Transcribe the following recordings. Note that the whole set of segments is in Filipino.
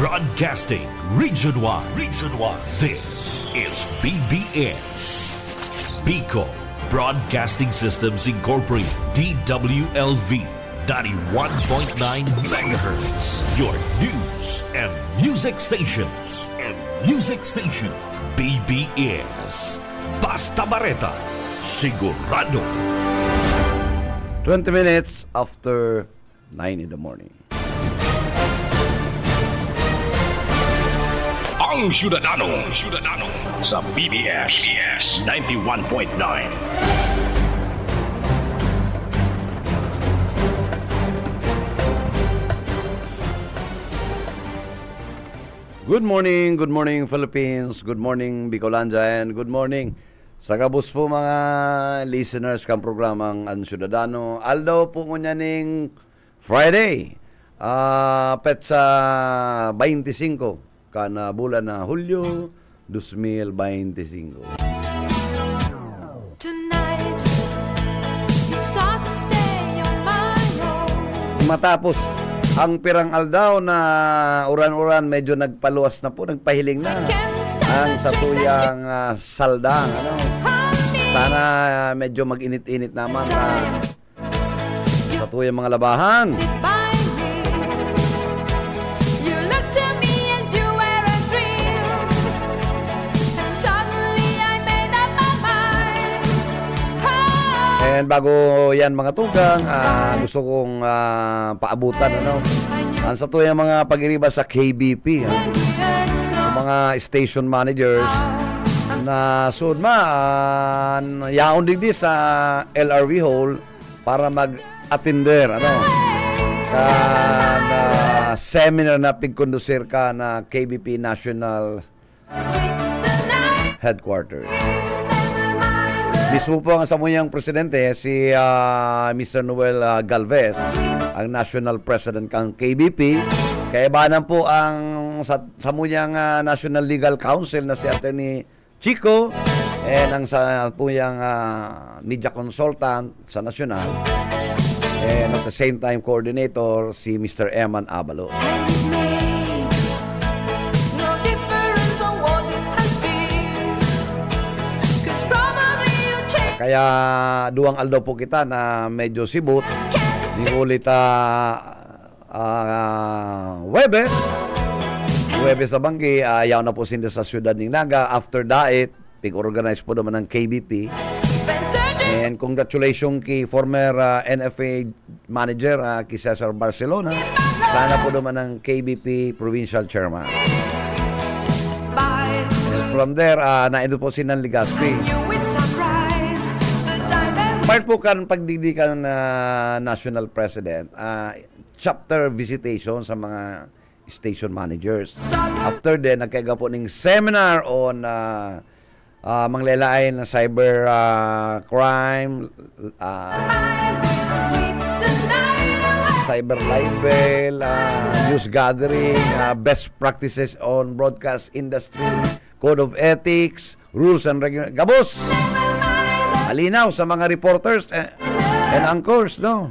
Broadcasting Region 1. Region 1. This is BBS. Bicol Broadcasting Systems Incorporated. DWLV 91.9 MHz. Your news and music stations. BBS. Basta Bareta. Sigurado. 20 minutes after 9 in the morning. Ang Syudadano sa BBS 91.9. Good morning Philippines, good morning Bicolandia, and good morning sa kabus po mga listeners kang programang Ang Syudadano. Aldaw po ngunya ning Friday, petsa 25 kana bulan na Hulyo 2025. Matapos ang pirang aldaw na uran-uran, medyo nagpaluwas na po, nagpahiling na ang satuyang saldang. Sana medyo mag-init-init naman satuyang mga labahan. And bago yan mga tugang, gusto kong paabutan ang satuyang mga pag-iriba sa KBP, sa mga station managers na sudma yaon digdi sa LRV Hall para mag-attender seminar na pigkondusir ka na KBP National Headquarters. Mismo po ang samuyang presidente, si Mr. Noel Galvez, ang National President ng KBP. Kaibanan po ang samuyang National Legal Counsel na si Attorney Chico, and ang samuyang media consultant sa national, and at the same time coordinator si Mr. Eman Abalo. Kaya duwang aldaw po kita na medyo sibot. Ulit Huwebes sa Banggi, ayaw na po sinda sa siyudad ng Naga. After that, pig-organize po naman ng KBP. And congratulations kay former NFA manager, kay Cesar Barcelona. Sana po naman ng KBP Provincial Chairman. And from there, naindot po si Nan Ligaspi. Part po kan pagdidikan na National President, chapter visitation sa mga station managers. After then, nagkaiga po ng seminar on manglalain na cyber crime, cyber libel, news gathering, best practices on broadcast industry, code of ethics, rules and regulations. Gabos! Malinaw sa mga reporters and anchors, no?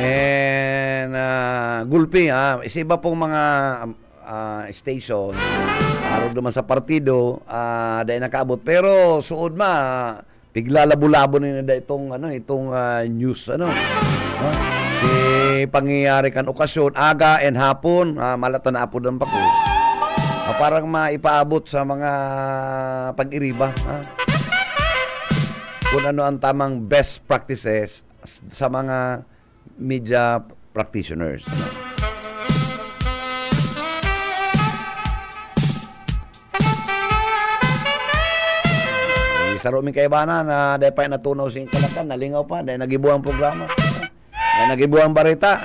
And gulpi, isa-iba pong mga station, araw naman sa partido, dahil nakaabot. Pero suod piglalabo-labo na itong news pangyayari kan okasyon aga and hapon, malata na apod ang bako. Parang maipaabot sa mga pag-iriba kung ano ang tamang best practices sa mga media practitioners. Saro min kaibana na dahil pa natunaw sing kalakan, nalingaw pa, dahil nagibuang programa, dahil nagibuang barita,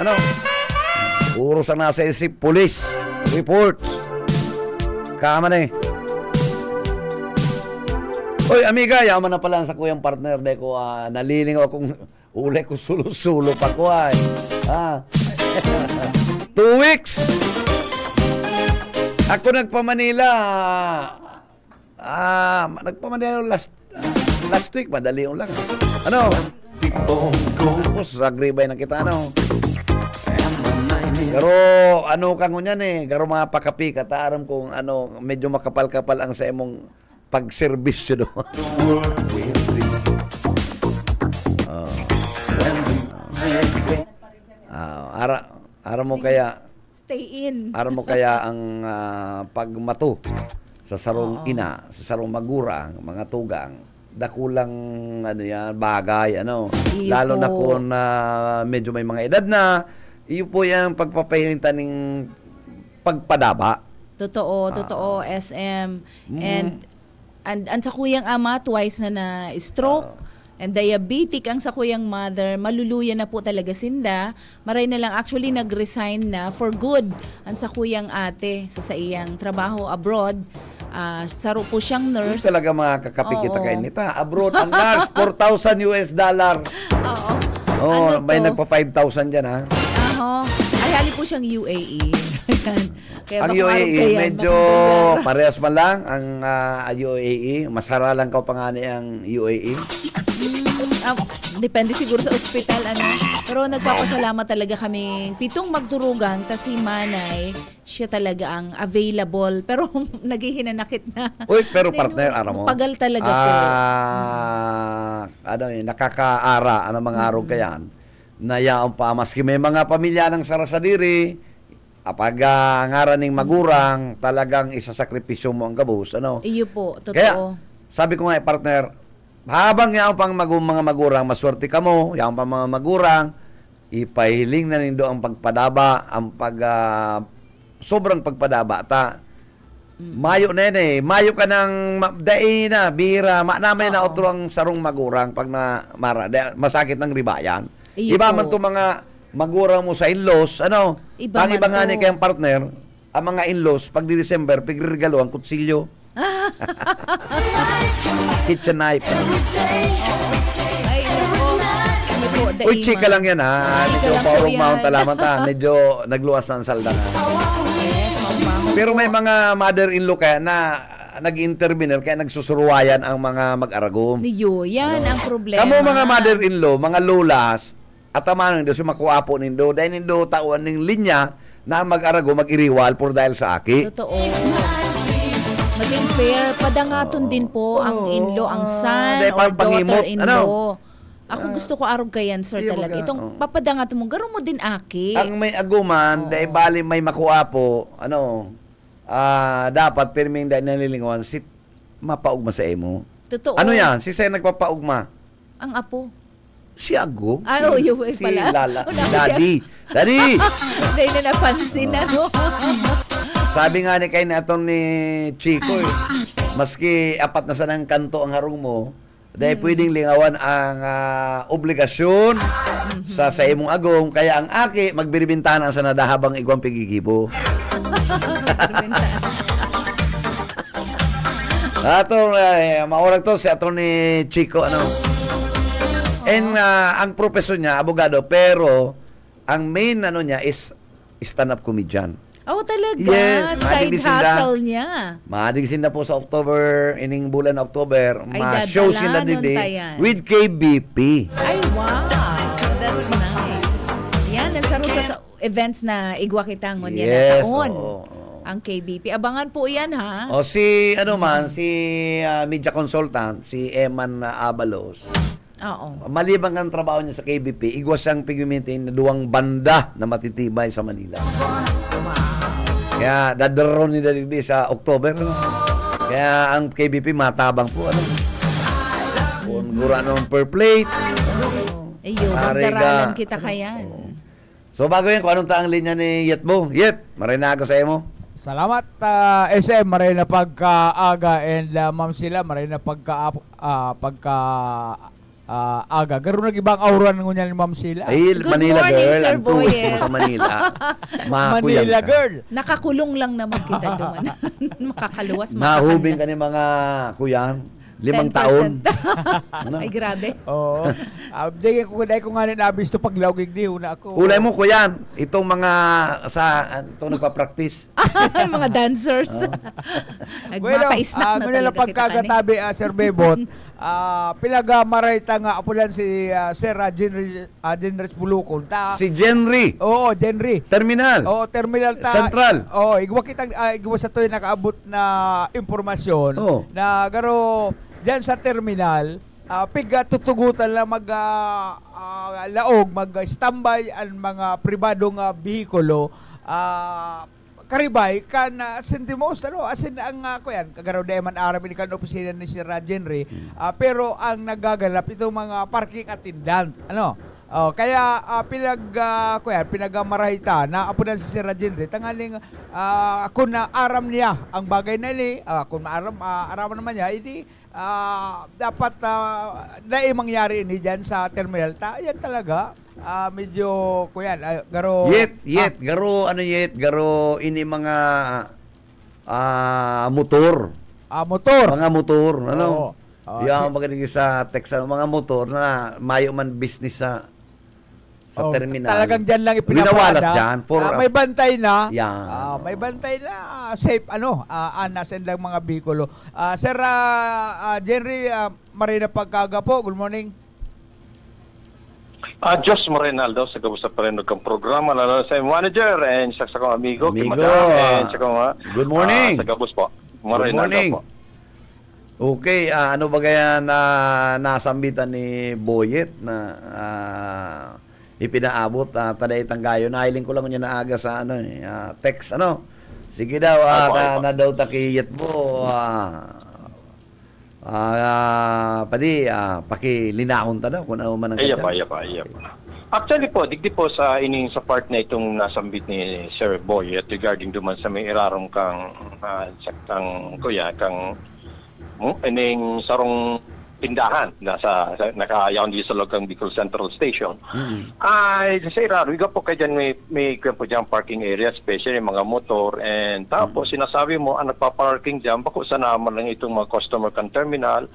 uros ang nasa isip, police, reports, kaman Oy, amiga, yaman na pala sa kuyang partner, dahil ko nalilingaw akong uli ko sulo-sulo pa ko 2 weeks Ako nagpa-Manila. Nagpa-Manila last week. Madali yung lang. Ano? Tapos agribay na kita, ano? Pero ano kang ngunyan Garo mga pakapi, kataaram kung ano, medyo makapal-kapal ang sa imong pag-servisyo do. Ara mo kaya Stay in. Ara mo kaya ang pagmato sa sarong ina, sa sarong magurang, mga tugang, dakulang ano yan, bagay, ano. Iyo Lalo po. na kung medyo may mga edad na, iyo po yung pagpapahilintan ng pagpadaba. Totoo, SM. And sa kuyang ama, twice na stroke. And diabetic ang sa kuyang mother, maluluya na po talaga sinda. Maray na lang actually nag-resign na for good ang sa kuyang ate sa iyang trabaho abroad. Saro po siyang nurse. Yung talaga mga kakapikita Oo. kayo nita. Abroad ang nurse, $4,000 Oo. Oh, Ano may to? nagpa 5,000 dyan, ha? Ay, hali po siyang UAE. Kaya Ang baka marunong UAE, kayan, medyo makapagdala. parehas man lang ang UAE. Masara lang ka pangani ang UAE. Depende siguro sa ospital, ano. Pero nagpapasalamat talaga kami. 7 magturugang, tas si Manay, siya talaga ang available. Pero naghihinanakit na. Uy, pero partner, alam mo. Pagal talaga po. Nakakaara, ano mga araw kayan, na yaon pa, maski may mga pamilya ng sarasadiri, apag ngaraning magurang, talagang isasakripisyo mo ang gabos, ano. Iyo po, totoo. Kaya, sabi ko nga, partner, habang yaon pang mga magurang, maswerte ka mo, yaon pang mga magurang, ipahiling na nindo ang pagpadaba, ang sobrang pagpadaba, Mayo na yun Mayo ka ng dae na, bira, namay na otro ang sarong magurang pag masakit ng ribayan. Iyo Iba po. man to mga magurang mo sa in-laws, ano? Iba Ang man iba nga to. ni kayang partner, ang mga in-laws, pag di December, pigregalo ang kutsilyo. Kitchen knife. Ay, nako. Ano po, daima. Uy, chika lang yan, ha? Chika Medyo lang po paurong yan. mahon talaman ta. Medyo nagluwas na ang salda na. Yes, mamahon Pero po. may mga mother-in-law kaya na nag-intervener kaya nagsusuruwayan ang mga mag-aragom. Niyo, yan ang problema. Kamo mga mother-in-law, mga lolas, at tama nindo si makuapo nindo, dahil nindo tauan ng linya na ang mag-arago mag-iriwal por dahil sa aki. Totoo. Maging fair, padangaton din po ang in-law, ang son Dahil or pangimot, daughter-in-law. Ako gusto ko arog kayan, sir, Iyo talaga. baga, Itong papadangaton mo, garo mo din aki. Ang may aguman, dahil bali may makuapo, dapat pirming dahil nalilingawan, si mapaugma sa emo. Totoo. Ano yan? Si Sen nagpapaugma? Ang apo. Si Ago? Yung si pala. Lala. Una ko Daddy. Daddy! Dahil na napansin na, no? Sabi nga ni kay naton ni Chico, maski apat na sanang kanto ang harong mo, dahil pwedeng lingawan ang obligasyon sa imong agong, kaya ang aki, magbiribintana sa nadahabang igwang pigigibo. Maurag to si aton ni Chico, And ang profesyon niya, abogado, pero ang main niya is stand-up comedian. Oh, talaga. Yes, Side madigsin na. hustle niya. Madigsin na po sa October, ining bulan October, Ay, ma-show dadala sila nun din tayan. with KBP. Ay, wow. That's nice. Yan, sa events na igwa kitangon yan na Yes, taon. oo. Ang KBP. Abangan po yan, ha? O si media consultant, si Eman Abalos. Oo. Maliban ang trabaho niya sa KBP, igwas siyang pig-maintain na duwang banda na matitibay sa Manila. Kaya dadaron ni Dalili sa October. Kaya ang KBP matabang po. Kung gura nung per plate. Ayun, Mariga. magdaralan kita kayan. So bago yan, kung anong taang linya ni Yet mo? Yet, marinago sa imo. Salamat SM, maray na pagkaaga and ma'am sila, maray na aga. Garo nag-ibang auran ngunyan ni ma'am sila. Ay, Good Manila morning, girl. Sir Ang 2 weeks Boyet. mo sa Manila. Makakuyang Manila ka. girl. Nakakulong lang naman kita doon. Makakaluwas, Mahubing ka ni mga kuyan. 5 10%. taon. Ay, grabe. Oo. Dahil ko nga rin nabis to paglawgig di una ako. Ulay mo ko yan. Itong mga itong nagpa-practice. Mga dancers. Nagmapais na ngunila talaga kita pagkagatabi, Sir Bebot, pinagamaray ta nga apulan si Sir Jenris Bulukon. Si Jenry. Oo, Jenry. Terminal. Oo, terminal ta. Central. Oo, igwa sa to'y nakaabot na impormasyon na garo diyan sa terminal, piga tutugutan lang laog, mag-standby ang mga pribadong bihikulo, karibay kan sentimos asin ang kuyan kagaraw man aramin kan opisina ni Sir Jenry, pero ang nagaganap itong mga parking attendant kaya pinagamarahita na apunan si Sir Jenry tangaling kung na aram niya ang bagay na ni kung aram naman niya hindi dapat na mangyari ini diyan sa terminal yan talaga medyo kuyan garo garo ini mga motor mga motor yung magaling sa Texas mga motor na mayo man business sa terminal talagang diyan lang ipinapaada may bantay na may bantay na safe anasin lang mga bikulo. Sir Jenry Marina Pagkaga po, good morning. Jos Marinaldo sa kabusap pa rin ng programa lalo sa manager and sa kong amigo and sa kong good morning sa kabus po Marinaldo po. Okay, ano ba kaya na nasambitan ni Boyet na ipinaabot taday tanggayo na hiling ko lang niya naaga sa text sige daw na daw takiyat mo pakilinahon ta daw kung ano man ang Actually po, digdi po sa ining sa part na itong nasambit ni Sir Boy at regarding duman sa may irarong kang kuya kang ining sarong tindahan nasa nakayaon di sa logang Bicol Central Station. Ay sa iraro iga po kay diyan may po diyan parking area especially mga motor and tapos sinasabi mo ang nagpa-parking diyan bako sa naman lang itong mga customer kan terminal.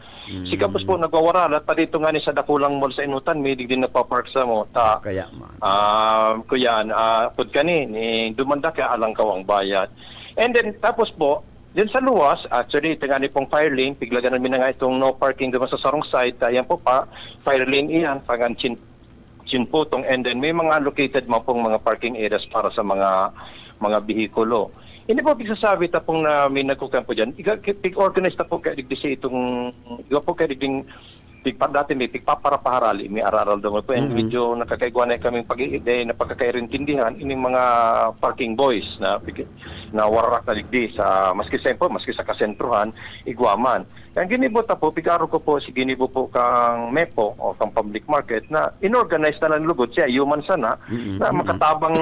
Sikapos po nagwawaralat pa dito nga ni sa Dakulang Mall sa Inutan may din nagpa-park sa mo ta kaya man kuyan pud kani ni dumanda ka alang kawang bayad. And then tapos po diyan sa luwas, actually, tingani pong fire lane, piglagan namin na nga itong no parking doon sa sarong side, ayan po pa, fire lane iyan, pangan chinputong, and then may mga allocated pong mga parking areas para sa mga bihikulo. Hindi po pigsasabi ta pong na may nagkukan po dyan, pig-organize na po kayo digdisi itong, iga po kayo digding, dati may pigpaparapaharali, may araral doon po, and medyo nakakaigwa na kaming na pagkakairintindihan, ining mga parking boys na warak na ligdi sa maski sa kasentruhan, igwaman. Ang ginibot na po, pigaro ko po si ginibo po kang MEPO o kang public market na inorganize na lang lugod siya, human sana, na makatabang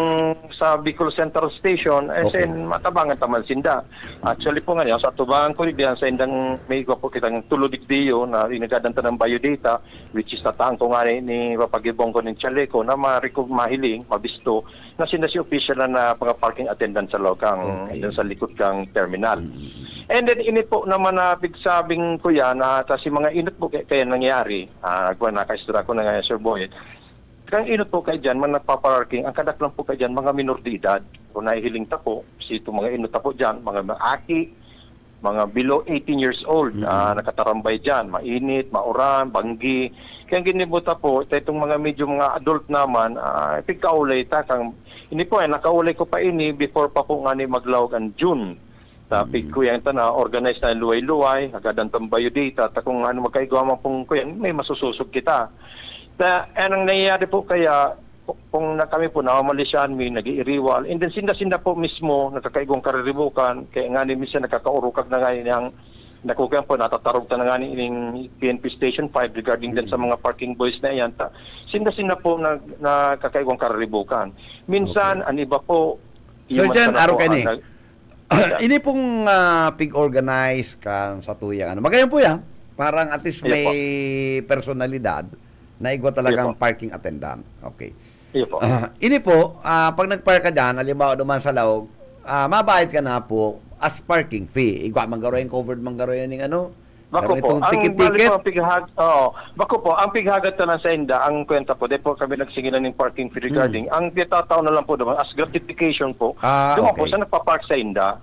sa Bicol Central Station, and matabangan taman sinda. Actually po nga niya, sa tubangan ko diyan sa indang may igwa po kitang tulodik diyo na inagadanta ng biodata, which is nataang ko nga ni papagibong ko ng Chaleco na mahiling, mabisto, na sinda si official na parking attendant sa lokang sa likod kang terminal. And then init po naman na pigsabing ko yan kasi mga init po kaya nangyari nakaistura ko na nga Sir Boyet kang init po kayo dyan man nagpaparking ang kadak lang po kayo dyan mga minor de edad kung nahihiling tapo sito mga init tapo dyan mga aki mga below 18 years old nakatarambay dyan mainit, mauran, banggi kaya ginibota po itong mga medyo mga adult naman pigkaulay ta kang ini po nakaulay ko pa ini before pa po nga ni maglawag ang June. Tapig ko yan na organize na luway-luway, agadan tang biodata, ta kung ano magkaigawa pong kuyan, may masususog kita. Anong nangyayari po kaya, kung kami po namamalisyan, may nag-iiriwal, and then sinda-sinda po mismo, nakakaigong kariribukan, kaya nga ni minsan nakakaurukag na nga yung nakukuyan po, natatarog ta na nga ng PNP Station 5 regarding din sa mga parking boys na yan. Sinda-sinda po nakakaigong kariribukan. Minsan, ang iba po, Sir Jan, araw kayo ni. Ini pong pig-organize kan sa tuyang. Magayon po yan. Parang at least may personalidad na igwa talagang parking attendant. Okay. Ini po, pag nag-park ka dyan, halimbawa duman sa laog, mabayad ka na po as parking fee. Igwa manggaroy yung covered manggaroy yung Bako po, ang ticket-ticket. Bako po, ang pighagad tanan sa inda, ang kwenta po, dahil po kami nagsingilan ng parking fee regarding, ang tiyatataw na lang po naman, as gratification po, doon po sa nagpa-park sa inda.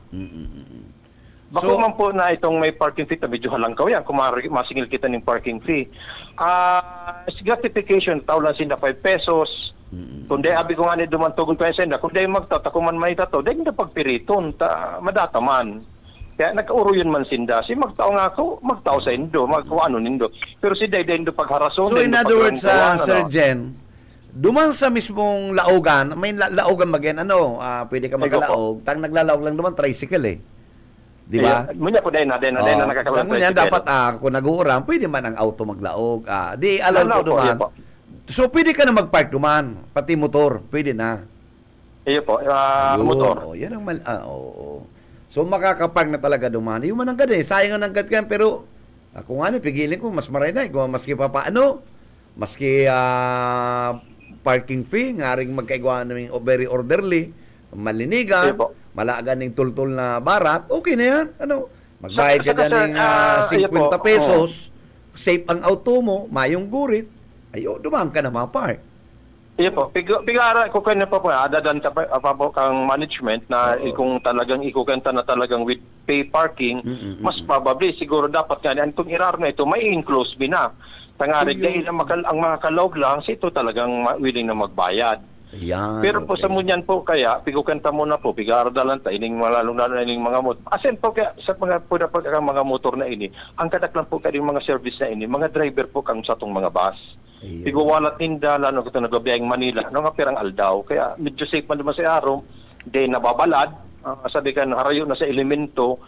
Bako man po na itong may parking fee, medyo halangkaw yan, kung masingil kita ng parking fee. As gratification, tao lang sinda 5 pesos, kung di abi ko nga ni dumantugol pa sa inda, kung di magtata, kung man may tato, di na pagpiriton, madata man. Kaya nagkauro yun man sinda. Si magtao nga ako, magtao sa indo, magkuano nindo. Pero si Day indo pagharason. So in other words, Sir Jen, duman sa mismong laogan, may laogan magyan, pwede ka magkalaog, tang naglalaog lang duman, tricycle eh. Di ba? Munya po day na nakakalaog tricycle. Dapat kung nag-uuram, pwede man ang auto maglaog. Di alam ko duman. So pwede ka na mag-park duman, pati motor, pwede na. Iyo po, motor. Yan ang So makakapark na talaga duman. Yung man ang ganda sayang ang nanggat kan, pero ako nga pigilin ko, mas maray na. Kung maski pa paano, maski parking fee, nga rin magkaigwa namin very orderly, malinigan, malagan ng tultul na barat, okay na yan. Magbayad ka dyan ng 50 pesos, safe ang auto mo, mayong gurit, dumaan ka na mapark. Iya po, pigara ko kanya pa po, adadan ka pa po kang management na kung talagang ikukenta na talagang with pay parking, mas probably siguro dapat nga, kung irar na ito, may enclose me na. Tangarig dahil ang mga kalog lang, ito talagang willing na magbayad. Yan, pero po sa munyan po kaya, pigukenta muna po, pigara dalan ta, ining malalong na ining mga motor. Asen po kaya, sa mga mga motor na ini, ang kadak lang po kaya mga service na ini, mga driver po kang sa itong mga bus. Iguwalat ninda, lalo ko ito nagabiyang Manila, nga pirang aldaw. Kaya medyo safe man naman sa araw, di nababalad, sabi ka, harayo na sa elemento,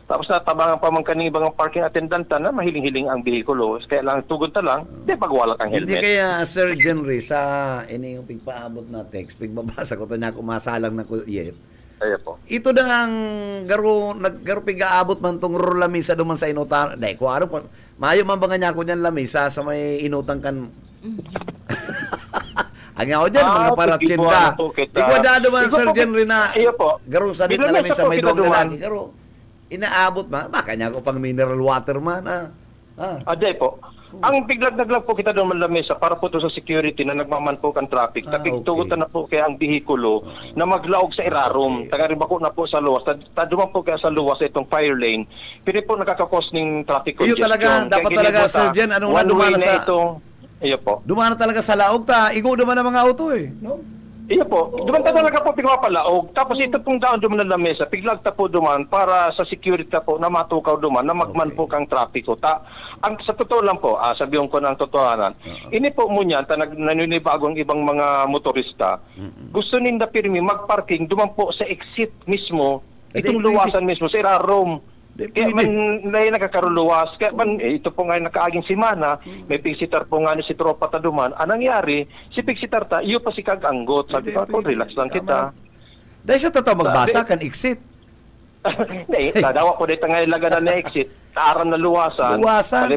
tapos natabangan pa man kaning ibang parking attendant na mahiling-hiling ang bihikulo. Kaya lang, tugod na lang, di pagwalat ang helmet. Hindi kaya, Sir Genry, sa ini yung pigpaabot na text, pigbabasa ko ito niya, kumasalang na ko yet. Ayan po. Ito na ang garo pigaabot man tong lamisa duman sa inutan. Dahil ko ano po, mayo man ba nga niya ko niyan lamisa sa may inutang kan. Ang ako dyan, mga paratsinda. Ikaw dado man, Sir Genry, na garo sa dit na lamisa may doong lalaki. Garo, inaabot man, baka niya ko pang mineral water man. Aday po. Ang biglag-naglag po kita doon man lamesa para po to sa security na nagmaman po kang traffic. Tugutan na po kaya ang bihikulo na maglaog sa irarom. Tagarin ba ko na po sa luwas. Taduman po kaya sa luwas itong fire lane. Pero po nakakakos ng traffic congestion. Iyo talaga, dapat talaga, Sir Jen, anong nadumana sa... Iyo po. Dumana talaga sa laog ta. Igo duman ang mga auto no? Iyo po. Duman talaga po pigmapalaog. Tapos ito pong daon duman na lamesa. Piglagta po duman para sa security po na matukaw duman na magman po kang trapiko. Ang sa totoo lang po, sabihin ko ng totohanan, ini po mo niyan, naninibago ang ibang mga motorista, gusto ninda pirmi magparking duman po sa exit mismo, itong luwasan mismo, sa irarom. Kaya man nakakaruluwas, kaya man, ito po nga nakaaging simana, may pigsitar po nga ni si Tropa Taduman, anong nangyari, si pigsitar ta, iyo pa si kaganggot, sabi ko, relax lang kita. Dahil sa totoo magbasa kan exit. Hindi, tadawa ko dito nga ilaga na exit. Taaran na luwasan. Luwasan,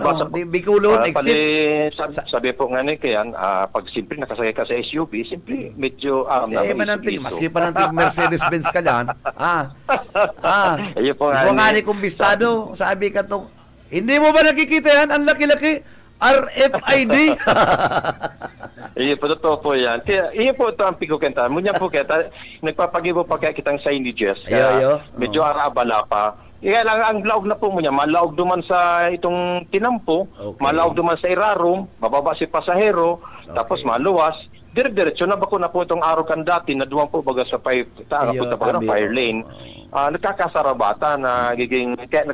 Bikulon, exit. Sabi po nga ni Kayan, pag simple nakasakay ka sa SUV, simple, medyo manantig, maski pa nantig Mercedes-Benz ka dyan. Ayun po nga. Ikaw nga ni kumbistado, sabi ka to, hindi mo ba nakikita yan? Ang laki-laki. RFID. Iyo po, totoo po yan. Kaya, iyo po ito ang pigukenta. Munya po kaya, nagpapagibo pa kaya kitang signages. Medyo arabala pa. Kaya lang, ang laog na po mo niya, malaog duman sa itong tinampo, malaog duman sa irarom, mababa si pasahero, tapos maluwas. Dire-diretso na ba ko na po itong araw kan dati na duman po baga sa fire lane. Nagkakasarabata na giging, kaya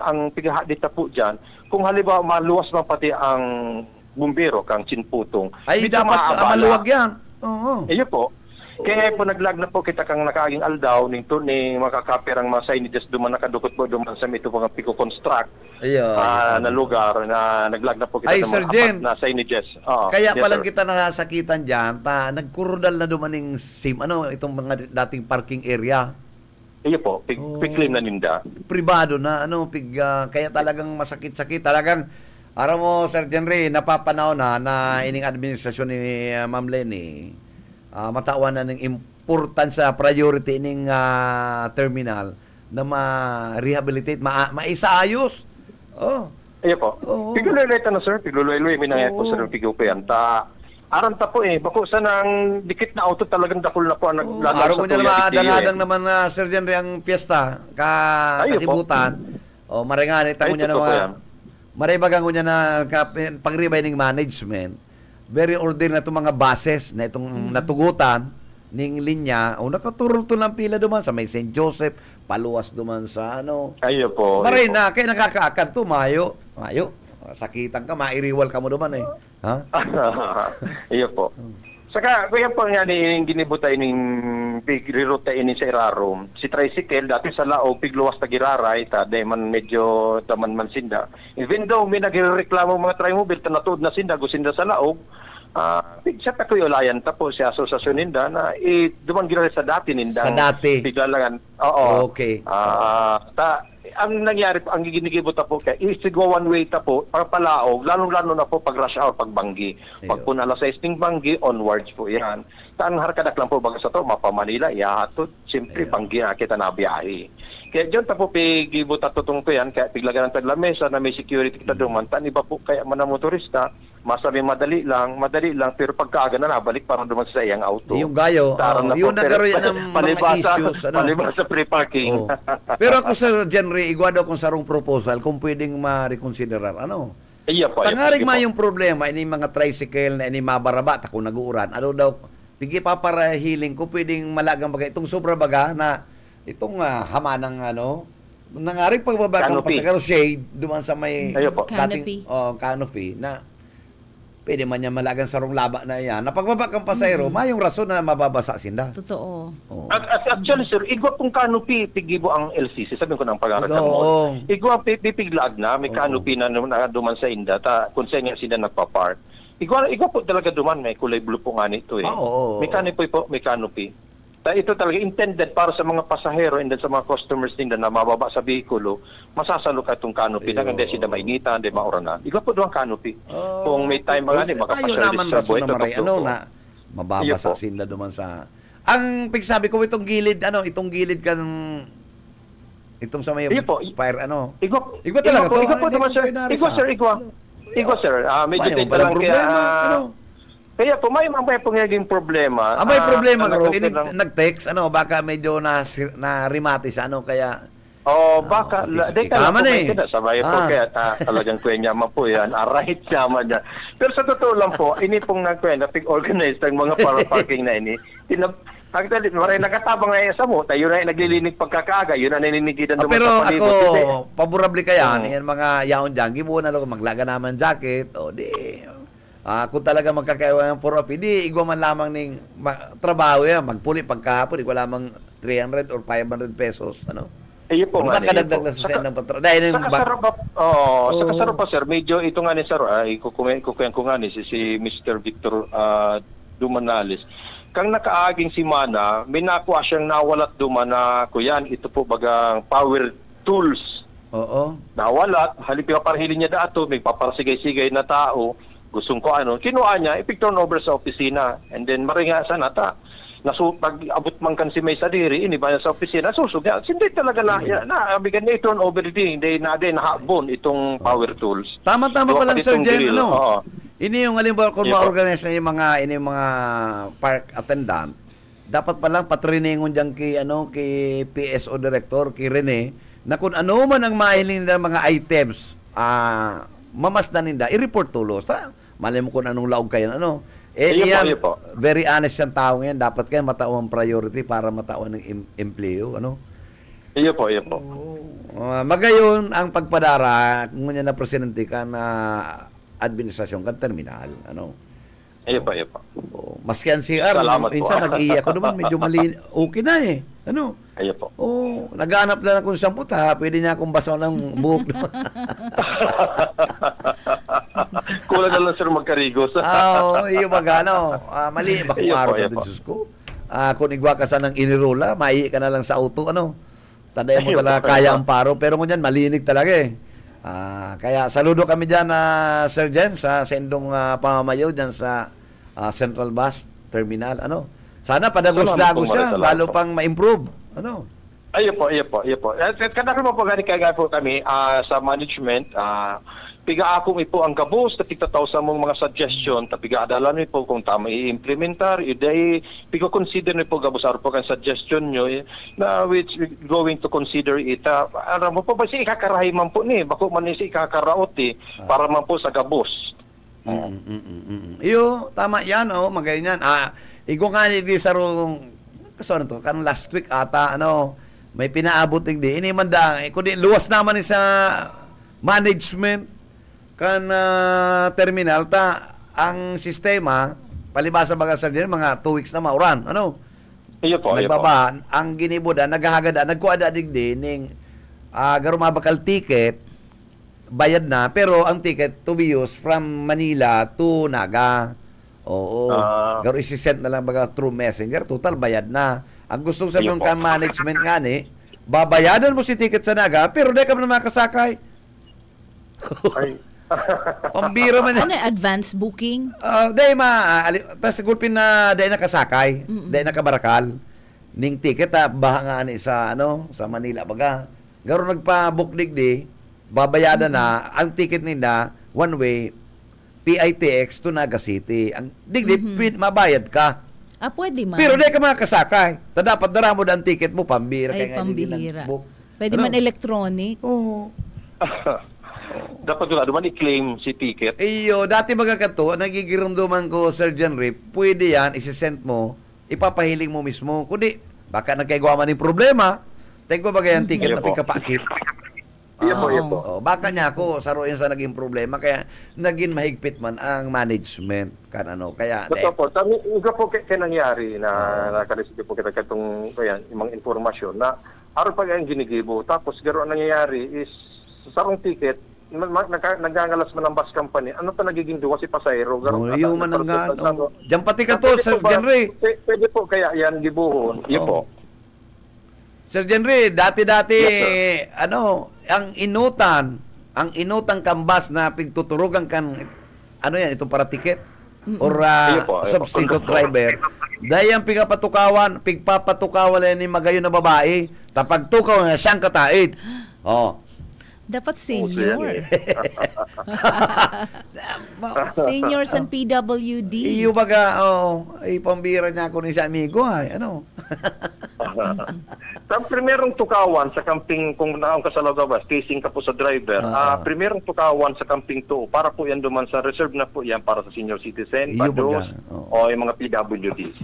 ang pighahadita po dyan, kung halimbawa maluwas man pati ang bumbero kang Chinputong. Ay, dapat maluwag yan. Iyo po. Kaya po naglag na po kita kang nakaaging aldaw ni makakapirang mga signages duman nakadukot po duman sa ito mga Pico-Construct na lugar na naglag na po kita ng mga apat na signages. Kaya palang kita nakasakitan dyan, nagkurudal na dumaning itong mga dating parking area. Iyo po, pig-claim na ninda. Pribado na, kaya talagang masakit-sakit. Talagang, aram mo, Sir Genry, napapanahon na ining administrasyon ni Ma'am Lenny, matawan na ng importansya, priority ining terminal na ma-rehabilitate, maisaayos. Oh. Ayo po. Piguloy-loy ta na sir, piguloy-loy minangay po sir pigupayan ta. Aran ta po bako sa nang dikit na auto talagang dakol na po ang naglalaro. Araw ko niya naman adang naman na Sir Jenry ang piyesta kasibutan. O maringani ta ko niya na mga maribagang ko niya na pag-rebining management. Very order na itong mga buses na itong natugutan ning linya. O nakaturol to ng pila duman sa may St. Joseph, paluwas duman sa ano. Ayo po. Maray na kay nakakaakad to mayo. Sakitan ka, mairiwal ka mo duman eh. Ha? Iyo po. Saka, kaya po nga ginibuta ining pigriruta ini sa Irarom. Si tricycle, dati sa Laog, pigluwas na giraray, de man medyo daman man sinda. Even though may nagreklamo mga trimobile, tanatuod na sinda, gusinda sa Laog, siya pa ko ulayan tapo si asosasyon ninda na duman giraray sa dati ninda. Sa dati? Biglalangan. Oo. Okay. Ang nangyari po, ang ginigibota po kaya isigwa one way ta po para palaog, lalo-lalo na po pag rush hour, pag banggi. Pag po na alas 6 ng banggi, onwards po yan. Saan harkadak lang po baga sa to, mapa Manila, ihahatod, siyempre banggi na kita na biyahe. Kaya dyan ta po pigibota tutong po yan, kaya piglagan ng taglamesa na may security kita duman, tan iba po kaya man motorista, masabi madali lang, pero pagkaaga na nabalik para duman sa iyang auto. Yung gayo, yung nagkaroon yan ng mga issues. Palibas sa free parking. Pero ako sa Jenry, igwa daw kung sarong proposal, kung pwedeng ma-reconsiderar, ano? Iya po. Tangaring yung problema, ini mga tricycle na ini mabarabat, ako nag-uuran, ano daw, pigi pa para healing ko, pwedeng malagang bagay, itong sobra baga na, itong hamanang ano, nangaring pagbaba kang pasagaro shade, duman sa may canopy. Canopy, na pwede man niya malagang sarong laba na yan. Napagbaba kang pasayro, mayong rason na mababasa sinda. Totoo. Actually, sir, igwa pong canopy, pigibo ang LCC. Sabihin ko ng pag-arakan mo. Igwa pipiglag na, may canopy na duman sa inda, kung sa inyo sila nagpa-park. Igwa po talaga duman, may kulay blue po nga nito eh. May canopy po, may canopy. Ito talaga intended para sa mga pasahero and then sa mga customers din na mababa sa bihikulo, masasalo ka itong canopy na hindi sila mainitan, hindi mauranan. Ikaw po doon canopy. Kung may time mga makapasyal sa buhay ito. Na mababasa sila duman sa... Ang pigsabi ko itong gilid, itong gilid kan... Itong sa may fire, Igwa talaga to. Igwa po naman, sir. Igwa, sir. Medyo din lang kaya... Kaya po, may naging problema. May problema ko. Nag-text, baka medyo na-rematis, kaya... baka, tama na eh. Sabay po, kaya talagang kwenya man po yan. Right naman yan. Pero sa totoo lang po, ini pong nagkwenya, pig-organized ang mga parking na ini. Actually, maray nakatabang na sa mo, tayo na naglilinig pagkakaaga, yun na naninigidan naman sa palibot. Pero ako, paborable kaya, yan mga yaon dyan, gibuan na lang, maglaga naman jacket, kung talaga magkakaiwa ng 4OP, di igwa man lamang ng trabaho yan, magpuli pagkahapon, igwa lamang 300 or 500 pesos, Iyo po nga. Nakadagdag lang sa ng patrol. Dahil sa kasarap pa, sir, medyo ito nga ni sir, kukuyen ko nga ni si Mr. Victor Dumanales. Kang nakaaging si Mana, may nakuha siyang nawalat duman na kuyan, ito po bagang power tools. Nawalat, halipin pa parahilin niya dato, may paparsigay-sigay na tao, gustong ko kinuha niya, ipig-turn over sa opisina. And then, maringasan pag-abot man kan si May Sadiri, iniba niya sa opisina, susog niya. Hindi talaga abigan niya i-turn over din, hindi nahabon itong power tools. Tama-tama pa lang, Sir Jen, ini yung halimbawa kung ma-organize na yung mga park attendant, dapat pa lang patriningon dyan kay PSO director, kay Rene, na kung ano man ang mahiling nila mga items, mamasdan nila, i-report tulos. Malay mo kung anong laog kayo, yan, very honest yung tao ngayon. Dapat kayo matao ang priority para matao ng empleo, Iyo po. Magayon ang pagpadara, kung nga na presidente ka na administrasyon ka, terminal, Iyo po. Maski ang CR, minsan nag-iiyak ko naman, medyo okay na eh. Iyo po. Naghanap lang akong samput, pwede niya akong basaw ng buhok. Kulang na lang, sir, magkarigos. Iyo mali, bakong araw ka doon, Diyos ko. Kung igwa ka sa ng inirola, maihi ka na lang sa auto, Tandaan mo talaga kaya ang paro, pero kung yan, malinig talaga eh. Kaya saludo kami dyan, Sir Jen, sa sendong pamamayaw dyan sa Central Bus Terminal. Sana padagos-dagos siya, lalo pang ma-improve. Ayo po. Kada mo po gani kaya po kami sa management, piga ako po ang gabos, tapigtataw sa mong mga suggestion, tapiga adalan mi po kung tama i-implementar, iday piga consider ni po gabos aro po kan suggestion nyo na which we going to consider it. Aram mo po ba si ikakarahi man po ni, bako man ni si ikakaraot para man po sa gabos. Iyo, tama yan, magayon yan. Igo nga ni di sarong, kaso to, kan last week ata, may pinaabot hindi. Ini man da, kundi luwas naman sa management kan terminal ang sistema palibasa baga sa din mga 2 weeks na mauran. Iyo po. Ang ginibuda naghahagada nagkuada digdining garo mabakal ticket bayad na pero ang ticket to be used from Manila to Naga. Oo. Garo isi-send na lang baga through messenger, total bayad na. Ang gustong sabihin ka management nga ni, babayadan mo si ticket sa Naga, pero di ka na makasakay. Pambira man. Ano advance booking? Dahil tas gulpin na dahil nakasakay, dahil nakabarakal. Ning ticket baha nga ni sa Manila baga. Garo nagpa-book digdi, babayadan na ang ticket nila one way PITX to Naga City. Ang digdi mabayad ka. Pwede man. Pero di ka makasakay. Dapat dara mo ang ticket mo pambira. Ay, pambira. Pwede man electronic. Oo. Dapat duman i-claim si ticket. Iyo, dati magakato, nagigiramdaman ko, Sir Jenry, pwede yan, isi-send mo, ipapahiling mo mismo. Kundi, baka nagkagawa man yung problema, tayo ko bagay ang ticket na pikapakit. Iya po. Baka niya ako, saruin sa naging problema, kaya naging mahigpit man ang management. Kaya, Ito po, po kaya nangyari na nakaresip po kita katong imang informasyon na araw pa ang ginigibo. Tapos, garo ang nangyayari is, sa sarong ticket, nagangalas man ang bus company. Ano pa nagiging duwa si pasahero? Yung mananggan. Diyan pati ka to, Sir Jenry. Pwede po kaya yan gibuhon. Iyo po. Sir Jenry, dati-dati, ang inutang kambas na pigtuturugan kan, ito para ticket? Or substitute driver. Dahil ang pigpapatukawan ni magayon na babae, tapag tukaw na siyang kataid. Dapat senior. Seniors and PWD. Iyo baga, pambira niya ako ni sa amigo, Sa primerong tukawan sa camping, kung naong ka sa Lagabas, casing ka po sa driver, primerong tukawan sa camping 2, para po yan duman sa reserve na po yan para sa senior citizen, pados, o yung mga PWDs.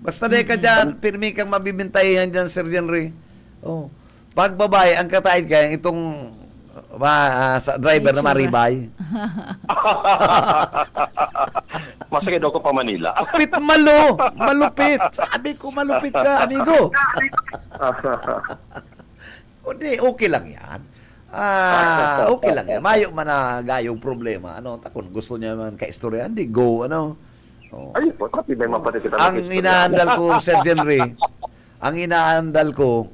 Basta di ka dyan, pirmi kang mabibintayan dyan, Sir Jenry. Pag babae, ang kataid ka, itong sa driver na maribay. Masakit daw ko pa Manila. Malupit. Sabi ko, malupit ka, amigo. Okay lang yan. Okay lang yan. Mayo man na gayong problema. Takon, gusto niya man ka-istorya. Hindi, go, Ay po, tapi may mapatid kita. Ang inaandal ko, Sir Jenry,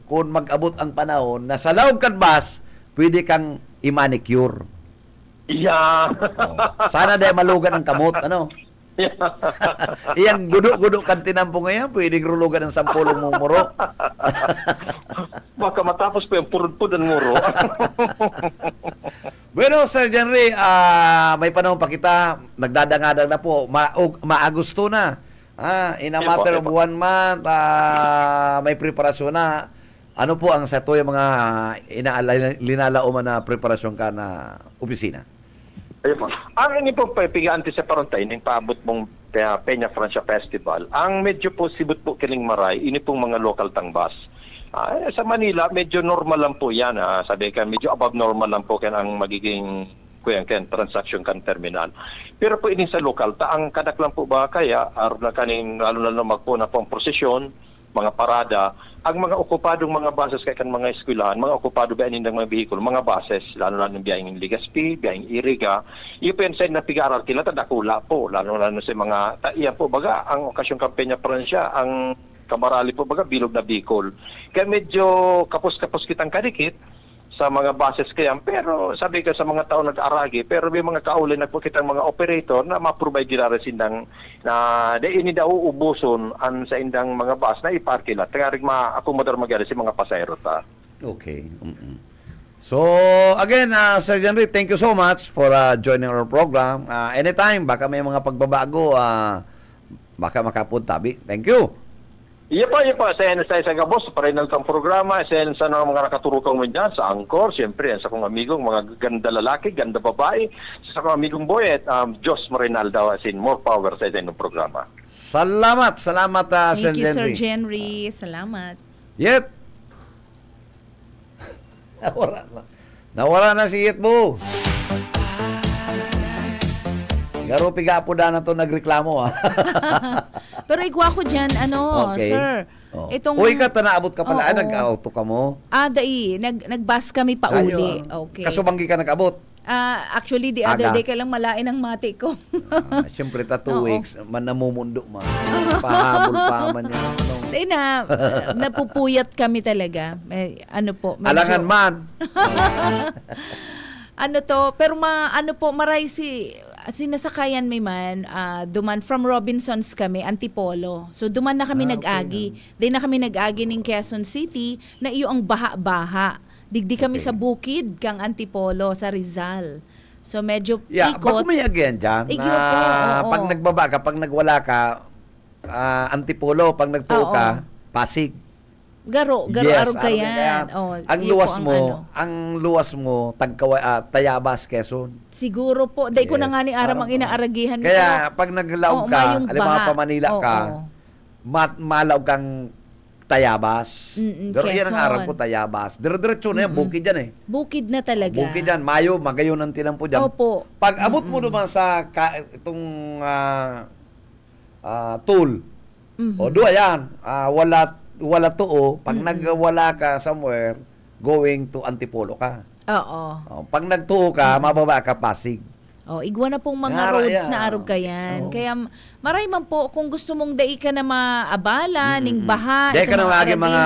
kung mag-abot ang panahon, na sa laog kan bus, pwede kang i-manicure. Yeah. Sana dahil malugan ang kamot, Iyang gudo-gudo kan tinampo ngayon, pwede rulugan ng 10 mumuro. Baka matapos po yung purud-pud ang muro. Bueno, Sir Jenry, may panahon pa kita, nagdadangadang na po, maagusto na. In a matter of 1 month, may preparasyon na. Ano po ang sa yung mga linalauman na preparasyon ka na opisina? Ayun po. Ang ini po piganti sa Parontay, ng paabot mong Peña Francia Festival, ang medyo po sibot po kiling maray, ini pong mga local tangbas. Sa Manila, medyo normal lang po yan. Sabi ka, medyo above normal lang po kan ang magiging transaction kan terminal. Pero po ini sa local, ang kadak lang po ba kaya, na kaning lalo na magpo na pong prosesyon, mga parada, ang mga okupadong mga bases kay kan mga eskwelahan, mga okupado ba ng mga behikulo, mga bases, lalo na ng biyahing Legazpi, biyahing Iriga, ipensa na pigaral kila tadakula po, lalo na sa mga taiyan po baga, ang okasyon Peña Francia, ang kamarali po baga, bilog na Bicol. Kaya medyo kapos-kapos kitang kadikit, sa mga buses kaya. Pero sabi ka sa mga tao nag-aragi, pero may mga kauli nagpakita mga operator na ma-provide nila sindang na ini daw uubuson an sa indang mga bus na iparkila. Tangarig ma-accommodar magyari si mga pasahero ta. Okay. So, again, Sir Henry, thank you so much for joining our program. Anytime, baka may mga pagbabago, baka makapuntabi. Thank you. Iya pa. Sa gabos, pa rin ang programa. Sa mga nakaturukang mo dyan, sa Angkor, siyempre, sa kong amigong, mga ganda lalaki, ganda babae, sa kong amigong boy, at Diyos Marinaldo, as in more power sa inyong programa. Salamat, Sir Henry. Thank you, Sir Henry. Salamat. Yet. Nawala na si Yet mo. Garo piga po na to nagreklamo Pero igwa ko dyan, okay. Sir. Itong Uy, ka naabot ka pala. Nag-auto ka mo? Dai. Nag-bus kami pa uli. Okay. Kasubanggi ka nag-abot? Actually, the other day ka lang malain ang mati ko. Siyempre, 2 weeks, man namumundo man. Pahabol pa man yan. Napupuyat kami talaga. Medyo, alangan man. Pero maray sinasakayan may man, duman from Robinsons kami, Antipolo. So duman na kami nag-agi. Then na kami nag-agi ng Quezon City na iyo ang baha-baha. Digdi kami sa bukid kang Antipolo sa Rizal. So medyo ikot. Bako may again dyan na pag nagbaba ka, pag nagwala ka, Antipolo, pag nagtuo ka, Pasig. Garo arog kayan. Ang luwas mo Tayabas, Quezon. Siguro po. Dahil ko na nga ni Aram ang inaaragihan ko. Kaya pag naglaog ka, alam mo pa Manila ka, malaog kang Tayabas. Pero yan ang aram ko, Tayabas. Dire-diretso na yan, bukid yan Bukid na talaga. Bukid yan. Mayo, magayon ang tinampo dyan. Opo. Pag abot mo naman sa itong tool, o doon yan, wala to pag nagwala ka somewhere, going to Antipolo ka. Oo. Pag nagtuo ka, mababa ka Pasig. Igwa na pong mga roads na arog kayan. Kaya maray man po, kung gusto mong dai ka na maabala, ning baha, dai ka na lagi mga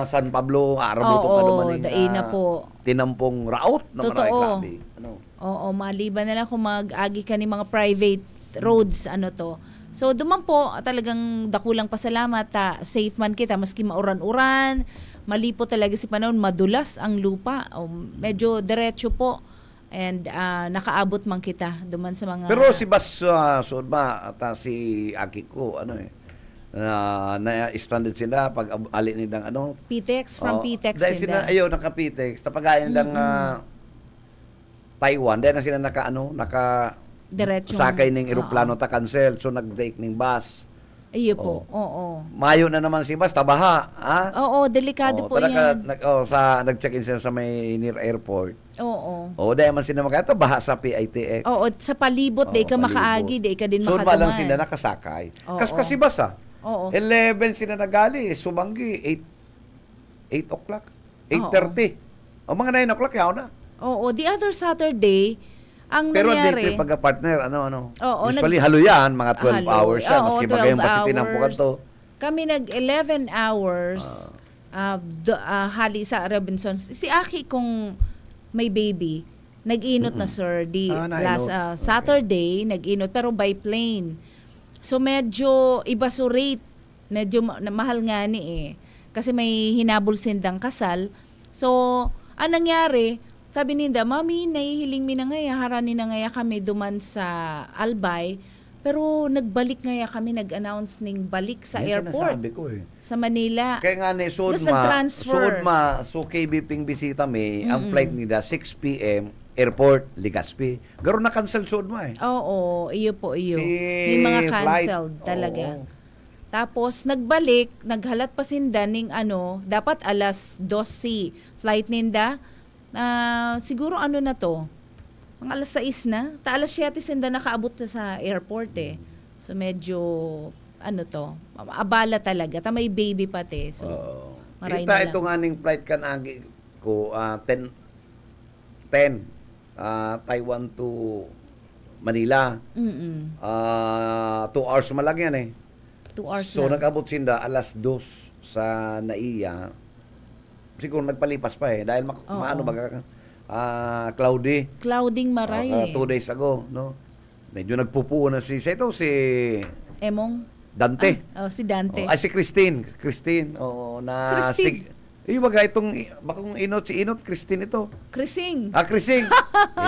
San Pablo, Arabuto ka naman. Dai na po. Tinampong route na maray, grabe. Maliban na lang kung mag-agi ka ni mga private roads, So, duman po, talagang dakulang pasalamat. Safe man kita, maski mauran-uran, malipo talaga si panahon, madulas ang lupa. Medyo diretso po. And nakaabot man kita duman sa mga... Pero si Bas Sudma at si Aki ko, na-stranded sila pag alin nilang PTEX, from PTEX dahil sila, ayaw, naka-PTEX. Tapagayan nilang Taiwan, dahil na sila diretso sakay ning eroplano ta cancel, so nag-take ning bus. Iyo po. Oo. Mayo na naman si bus, tabaha, Oo, delikado po yan. Nag-check-in sila sa may near airport. Oo. Dahil man sila makita, baha sa PITX. Oo, sa palibot, di ka makaagi, di ka din makaduman. So, malang sila nakasakay. Kasi bus, 11 sila nagali, Subanggi, 8 o'clock, 8:30. Mga 9 o'clock, yaw na. Oo, the other Saturday, ang pero nangyari... Pero pagka-partner, usually halo yan, mga 12 hours yan, maski magayong pasitin ang pukanto. Kami nag-11 hours hali sa Robinsons. Si Aki kung may baby, nag-inot na sir, last Saturday, nag-inot, pero by plane. So medyo iba so rate, medyo mahal nga ni kasi may hinabol sindang kasal. So, ang nangyari, sabi ninda, Mami, nahihiling mi na ngaya, harani na ngaya kami duman sa Albay, pero nagbalik ngaya kami, nag-announce ning balik sa airport. Ko sa Manila. Kaya nga ni, so KBP bisita mi, ang flight nila, 6 p.m., airport, Legazpi. Garo na cancel Sudma Oo, iyo po, iyo. May mga canceled talaga. Tapos, nagbalik, naghalat pa sinda ning dapat alas 12 flight ninda, siguro na to, mga alas 6 na, alas 7 sinda nakaabot na sa airport So medyo, abala talaga. May baby pati. So, maray na lang. Ito nga ning flight ka na ko, 10, Taiwan to Manila. 2 hours malang yan 2 hours so lang. nag-abot sinda alas 2 sa Naiya. siguro nagpalipas pa dahil maano baga cloudy. Clouding maray. 2 days ago, no? Medyo nagpupuo na si Emong Dante. Si Dante. Si Christine. Na baga itong bakong Inot Christine ito. Krising. Krising.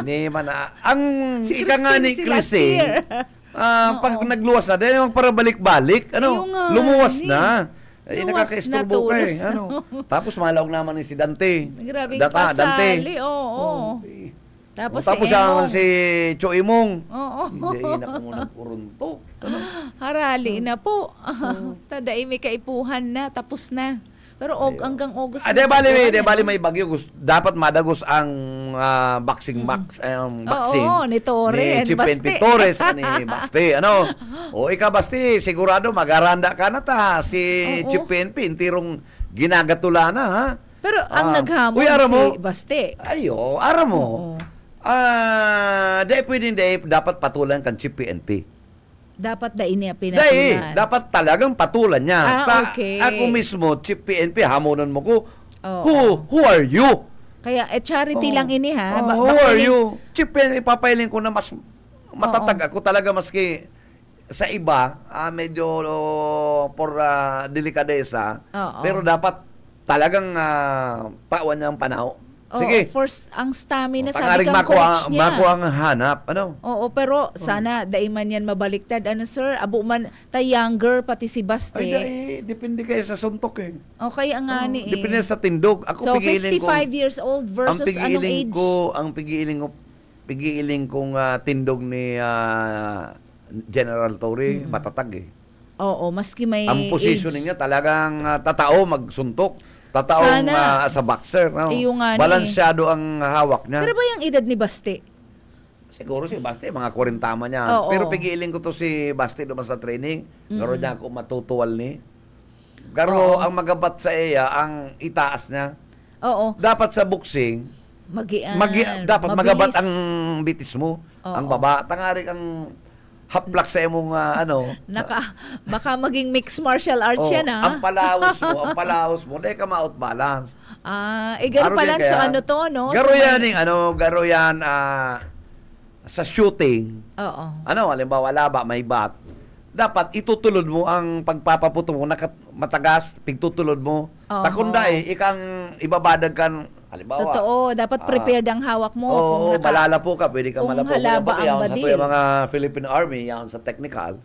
Ini man ang si ika nga ni Krising. Pag nagluwas na, dahil naman para balik-balik, lumuwas na. Nakaka-isturbo ka Tapos malawag naman ni si Dante. Grabe kasali, oo. Tapos si Cho Imong. Hindi na ko nag-urunto. Harali na po. Taday may kaipuhan na, tapos na. Pero hanggang August. De bali may bagyo. Dapat madagos ang boxing boxing. Ni Torre. Ni Chipenpi Torres ni Basti. Ika Basti, sigurado magaranda ka na ta. Si Chipenpi, intirong ginagatula na, ha? Pero ang naghamon si Basti. Aram mo. Dapat patulan kan Chipenpi. Dapat niya pinatulan. Dapat talagang patulan niya. Okay. Ako mismo, Chief PNP, hamunan mo ko, who are you? Kaya, charity lang ini, ha? Who are you? Chief PNP, papailing ko na mas matatag ako talaga maski sa iba, medyo delikadesa. Pero dapat talagang tawan niya ang panahon. Sige. First, ang stamina, sabi kang coach niya. Mako ang hanap. Pero sana, daiman yan mabaliktad. Sir? Abo man, younger, pati si Basti. Depende kayo sa suntok Kaya nga Depende sa tindog. Ako, so, 55 years old versus anong age? Ang pigiiling kong tindog ni General Torre, matatag maski may ang positioning niya talagang tatao magsuntok. Tataong sa boxer. Balansyado ang hawak niya. Pero ba yung edad ni Basti? Siguro si Basti, mga 40 tama niya. Pero pigiling ko to si Basti doon sa training. Garo niya ako matutuwal ni. Garo ang magabat sa iya, ang itaas niya. Dapat sa boxing, dapat magabat ang bitis mo. Ang baba. Tangari ang haplak sa imong baka maging mixed martial arts yan ang palawos mo dahil ka ma-outbalance. Garo pala no? Garo yan sa shooting. Halimbawa laba may bat. Dapat itutulod mo ang pagpapaputo mo matagas, pigtutulod mo. Takunda ikang ibabadag kan halimbawa. Totoo, dapat prepared ang hawak mo. Balala po ka, pwede ka malapo. Halaba ang badil. Sa mga Philippine Army, yan sa technical.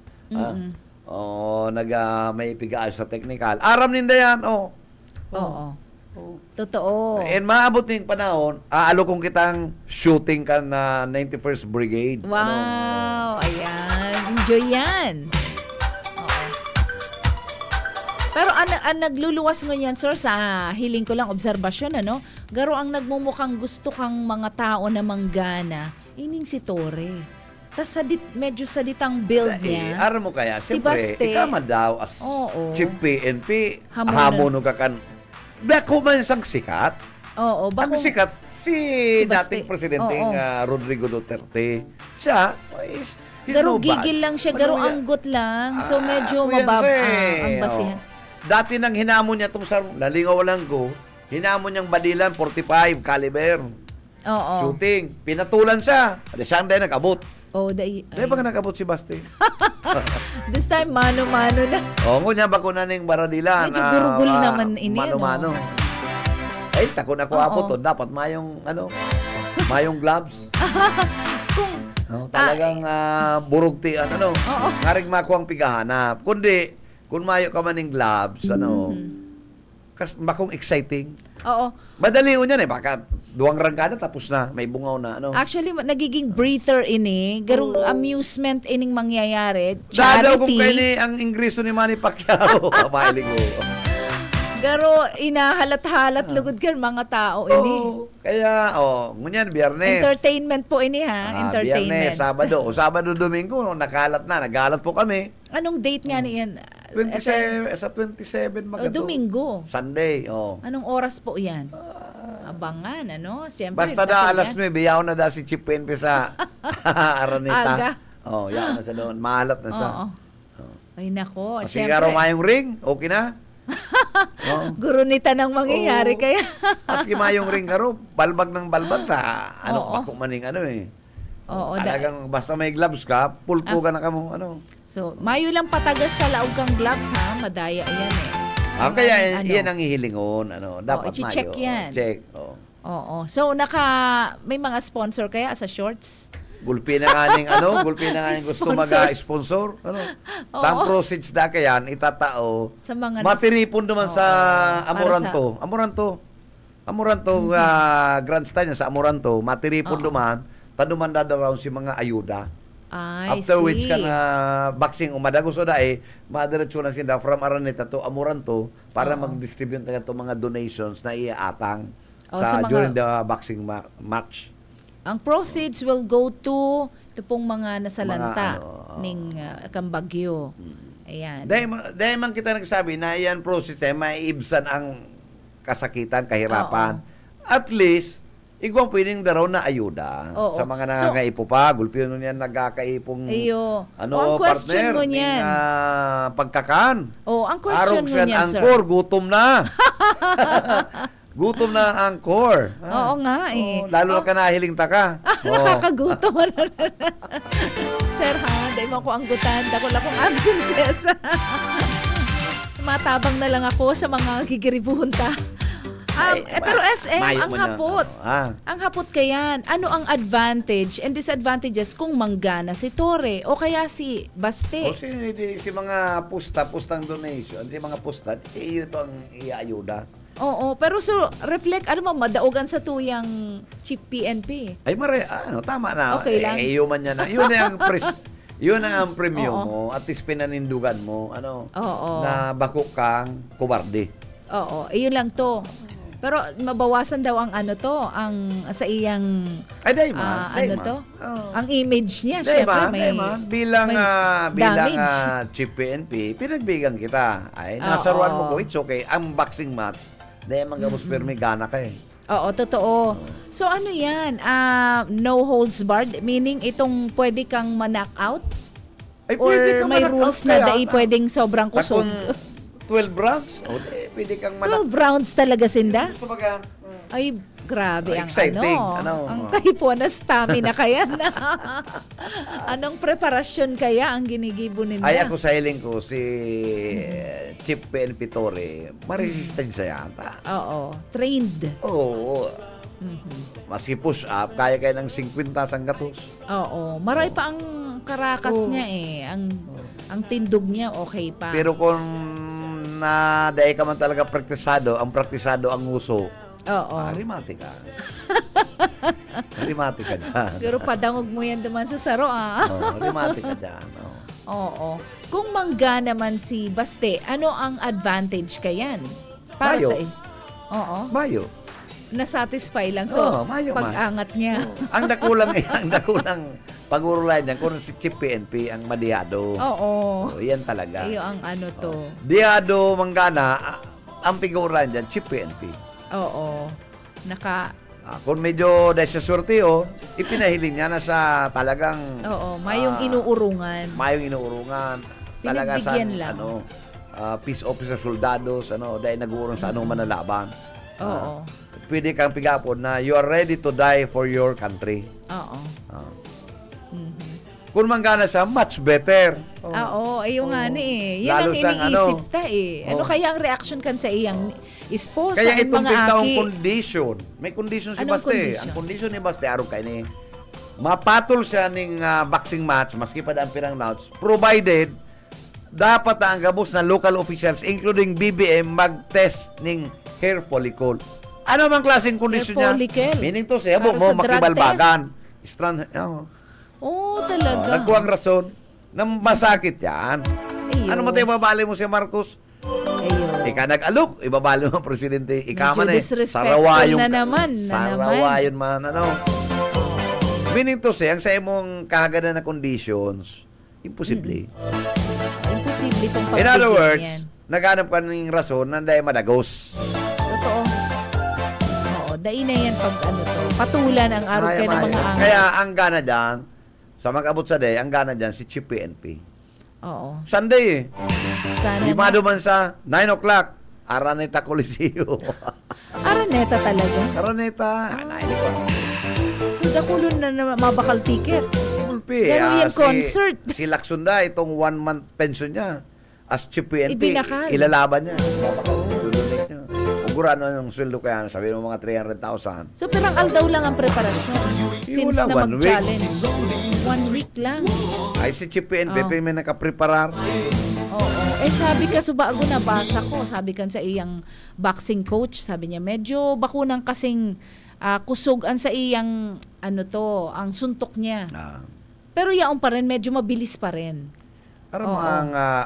May pigaayos sa technical. Aram ninda yan, Totoo. And maabot ng panahon, aalokong kitang shooting ka na 91st Brigade. Wow, ayan. Enjoy yan. Pero ang nagluluwas mo yan, sir, sa hiling ko lang obserbasyon, garo ang nagmumukhang gusto kang mga tao na manggana, ining si Torre. Tas medyo saditang build niya. Aram mo kaya, si siyempre, ikama daw as Chief PNP, hamono ka kan. Bako man isang sikat. Ang sikat, si dating presidenteng Rodrigo Duterte. Siya, garo gigil lang siya, garo anggot lang. So medyo mababa ang basihan. Dati nang hinamon niya itong lalingaw lang ko, hinamon niyang badilan, 45 caliber. Shooting. Pinatulan siya. Siyang dahil nag-abot. Dahil ba ka nag-abot si Basti? This time, mano-mano na. Ngunya ba ko na ning baradilan? Medyo gurugul naman ini. Mano-mano. Takon ako abot to. Dapat mayong gloves. Talagang burugtian. Ngaring makuang pigahanap. Kundi, kung mayo ka man ng gloves, bakong exciting. Madali yun yan baka duwang rangkada tapos na, may bungaw na. Actually, nagiging breather ini, garo amusement ining mangyayari, Dadaw kung charity. ang ingreso ni Manny Pacquiao, mahilig mo. Garo inahalat-halat lugod kan mga tao ini. Kaya, ngunyan, Biyernes. Entertainment po ini, ha? Entertainment. Biyernes, Sabado, Domingo, nagalat po kami. Anong date nga niyan? 27 magato. Domingo. Sunday, Anong oras po yan? Abangan, Siyempre, basta na alas 9, yaw na da si Chief PNP sa Araneta. Yaw na sa doon. Mahalat na sa. Ay, nako. Sigaro mayong ring, okay na? Gurunita ng mangyayari kaya. Aski mayong ring karo, balbag ng balbag ta. Bako maning Oo, talagang basta may gloves ka, pulpo ka na kamo, So, mayo lang patagas sa laog kang gloves, ha? Madaya yan kaya yan ang ihilingon, dapat mayo. I-check yan. Check, Oo. So, may mga sponsor kaya sa shorts? Gulpi na nga gusto mag-sponsor. Tam proceeds da kayan, itatao. Sa mga matiripon naman sa Amoranto. Grandstand sa Amoranto, matiripon naman, tanuman dadaraw si mga ayuda. After which ka na boxing umadaguso da madiretso na sila from Araneta to Amoranto para mag-distribute na ito mga donations na iaatang during the boxing match. Ang proceeds will go to pong mga nasalanta ning Kambagyo. Ayan. Dahil man kita nagsabi na yan proceeds maiibsan ang kasakitan, kahirapan. At least igwang pwedeng daraw na ayuda sa mga nangangaipo pa. Gulpiyon nun yan nagkakaipong partner ng pagkakan. Ang question mo niyan, sir. Angkor, gutom na. Gutom na ang angkor. Oo nga lalo na ka nahiling taka. Nakakagutom. Sir, dahil mo ako anggutan. Dako lang kong absences. Matabang na lang ako sa mga gigiribuhunta. Pero SM, ang hapot. Ang hapot kayan. Ano ang advantage and disadvantages kung manggana si Torre o kaya si Baste? Si mga pustang donation, si mga pusta, ito ang iayuda. Oo, pero reflect, madaogan sa tuyang Chief PNP. Tama na. Okay lang. Yun na yung yun ang premium mo at least pinanindugan mo, na bako kang kubarde. Oo, yun lang to. Pero mabawasan daw ang sa iyang ang image niya, syempre bilang Chief PNP, pinagbigyan kita. Nasaruan mo ko, it's okay. Ang boxing match, dahil manggabos permi gana ka Oo, totoo. So ano yan? No holds barred? Meaning itong pwede kang ma-knock out? Or may rules na dahil pwedeng sobrang kusog? 12 rounds? Pwede kang 12 rounds talaga, Sinda? Gusto baga? Ay, grabe ang exciting. Ang kahipo na stamina kaya na. Anong preparasyon kaya ang ginigibo ninyo? Ako sa hiling ko, si Chief PNP Torre, maresistensya yata. Oo. Trained. Oo. Maski push up, kaya ng 50 sanggatos. Oo. Maray pa ang karakas niya Ang tindog niya, okay pa. Pero kung dahil ka man talaga praktisado ang uso. Oo. Harimatika. Harimatika dyan. Pero padangog mo yan naman sa saro, harimatika dyan. Oo. Kung mangga naman si Baste, ano ang advantage kayan? Para Mayo. Mayo. Na-satisfy lang. So, pag-angat niya. Ang dakulang pag-urulay niya, kung si Chief PNP ang madihado. Yan talaga. Iyo ang to. Dihado manggana, ang pag-urulay niyan, Chief PNP. Kung medyo dahil sa swerte, ipinahiling niya na sa talagang mayong inuurungan. Talaga sa lang. peace officer, soldados, dahil nag-uurong sa anong manalaban. Pwede kang pigapon na you are ready to die for your country. Kung manggana siya, much better. Ayun nga ni. Yan ang iniisip ta Ano kaya ang reaction kan sa iyang esposa? Kaya itong taong condition. May condition si Baste. Ang condition ni Baste, araw kayo ni mapatol siya ng boxing match, maski pa daan pirang rounds, provided dapat na ang gabos na local officials, including BBM, mag-test ng hair follicle. Ano mang klaseng condition niya? Meaning to siya, mo makibalbagan. Talaga. Nagkuhang rason na masakit yan. Ano mo tayo ibabali mo si Marcos? Ika nag-alok, ibabali mo presidente. Ika man sarawayon na naman. Sarawayon man, Meaning to siya, ang sa imong kagana na conditions, imposible. Imposible itong pagbigyan. In other words, naghanap ka ng rason na dahil madagos. Totoo. Dahil na yan pag patulan ang araw kayo ng mga angin. Kaya ang gana dyan, sa mag-abot sa day, ang gana dyan si Chief PNP. Sunday Sana Imado man sa 9 o'clock. Araneta Coliseo. Araneta talaga? Araneta. Hindi ko. So, dakulon na mabakal ticket. Ulpi. Ganun yung concert. Si Laksunda, itong 1-month pension niya, as chief PNP, Ibinakal. ilalaban niya. Dudunit niya. Kung ano yung sweldo kaya, sabi mo mga 300,000. So, pirang aldaw lang ang preparasyon. Since na mag-challenge. 1 week lang. Ay, si chief PNP, may nakapreparar. Oo. Sabi ka, bago nabasa ko, sabi kan sa iyang boxing coach, sabi niya, medyo bakunang kasing kusugan sa iyang, ang suntok niya. Pero yaon pa rin, medyo mabilis pa rin. Aram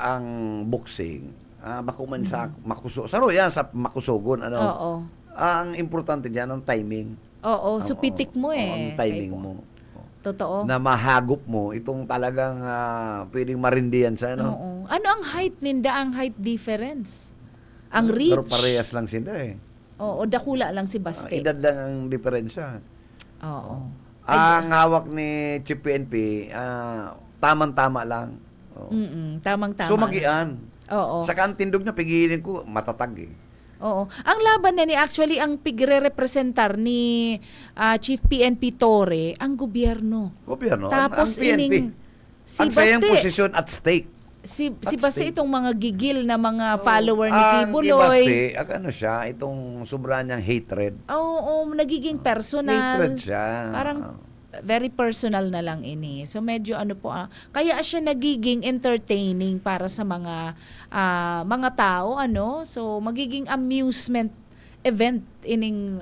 ang boxing, bakuman sa saro yan sa makusugon. Ang importante diyan ang timing. Oo, so pitik mo ang timing mo. Totoo. Na mahagop mo itong talagang pwedeng marindihan sa Oo. Ano ang height ninda, ang height difference? Ang reach? Pero parehas lang sila Oo, dakula lang si Baste. Edad lang ang diferensya. Oo. Ang hawak ni Chief PNP, tamang-tama lang. Tamang-tama. Sumagian. Oo. Sa kantindog niya, pigilin ko, matatag Oo. Ang laban na ni, actually, ang pigre-representar ni Chief PNP Torre, ang gobyerno. Tapos ang PNP. Ang sayang posisyon at stake. Si Baste itong mga gigil na mga follower ni Kibuloy. Baste, siya, itong sobra niyang hatred. Oo, nagiging personal. Hatred siya. Parang very personal na lang ini. So medyo kaya siya nagiging entertaining para sa mga tao, So magiging amusement event ining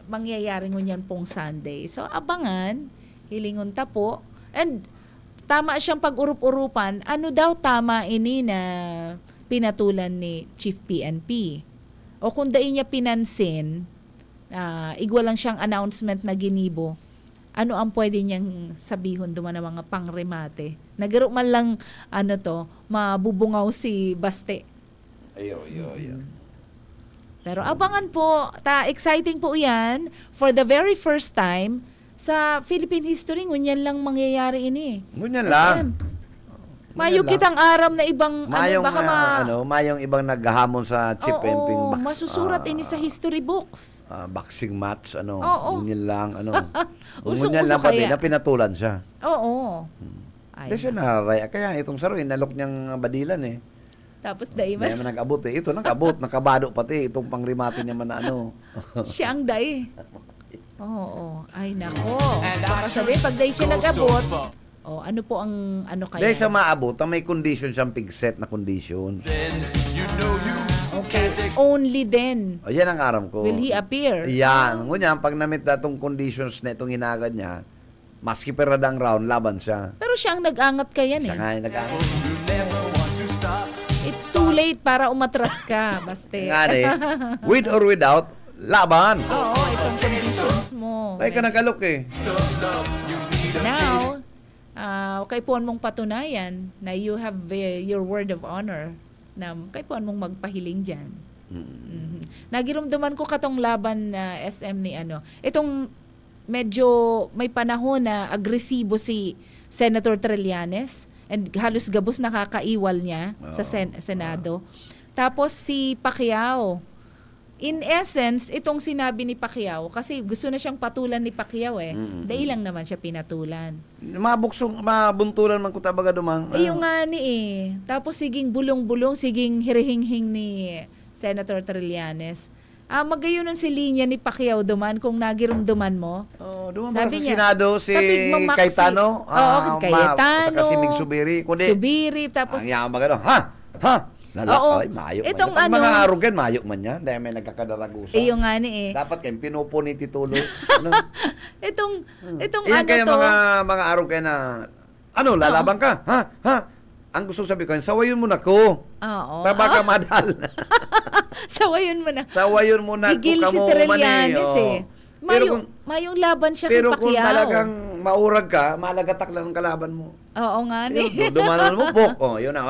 mangyayaring ngunyan pong Sunday. So abangan, hilingon ta po. And tama siyang pag-urup-urupan. Ano daw tama ini na pinatulan ni Chief PNP? O kung dahil niya pinansin, igwa lang siyang announcement na ginibo, ano ang pwede niyang sabihon duman ng mga pangremate? Nagaro man lang, mabubungaw si Baste. Ayo. Pero abangan po, exciting po yan. For the very first time, sa Philippine history, ngunyan lang mangyayari ini. Ngunyan lang. Mayo kitang aram na ibang mayong ibang naghahamon sa Chief PNP box. Masusurat ini sa history books. Boxing match ngunyan lang Ngunyan lang pati na pinatulan siya. Oo. Hindi siya naray. Kaya itong saro inalok niyang badilan Tapos dahil man nag-abot Ito nag-abot, nakabado pati itong pangrimate niya man siya ang dahil. Oo. Ay, nako. Baka sabihin, pag dahil siya nag-abot, ano po ang kaya? Dahil siya maabot, may condition siyang pig-set na conditions. Okay. Only then. Yan ang aram ko. Will he appear? Yan. Ngunyan, pag namit na itong conditions na itong hinagad niya, maski peradang round, laban siya. Pero siya ang nag-angat ka yan Siya nga yung nag-angat. It's too late para umatras ka, Baste. With or without, laban. Oo, itong conditions mo. Ay ka nag-alok Now, kay puan mong patunayan na you have your word of honor na kay puan mong magpahiling dyan. Nagirumduman ko katong laban na SM ni itong medyo may panahon na agresibo si Senator Trillanes and halos gabos nakakaiwal niya sa Senado. Tapos si Pacquiao. In essence, itong sinabi ni Pacquiao, kasi gusto na siyang patulan ni Pacquiao dahil lang naman siya pinatulan. Mabuntulan man ko tabaga dumang. Yung nga Tapos siging bulong-bulong, siging hirihinghing ni Senator Trillanes. Magayunan si linya ni Pacquiao duman kung nagirumduman mo. Duman ba sa Senado si Cayetano? Cayetano. Saka si Mig Subiri. Subiri. Tapos, ang yaman magano, ha? Lalakay, mayo itong man. Pag mga arugan, mayo man yan. Dahil may nagkakadaragusa. Yung nga Dapat kayong pinupuni titulo. itong kaya mga arugan na, lalaban ka? Ha? Ang gusto sabi ko, sawayon mo na ko. Oo. Taba ka madal. Sawayon mo na. Sawayon mo na. Higil si Trillanes Mayong laban siya kay Pacquiao. Pero kung talagang maurag ka, malagatak lang ang kalaban mo. Oo nga Dumanan mo, bok. Yun na,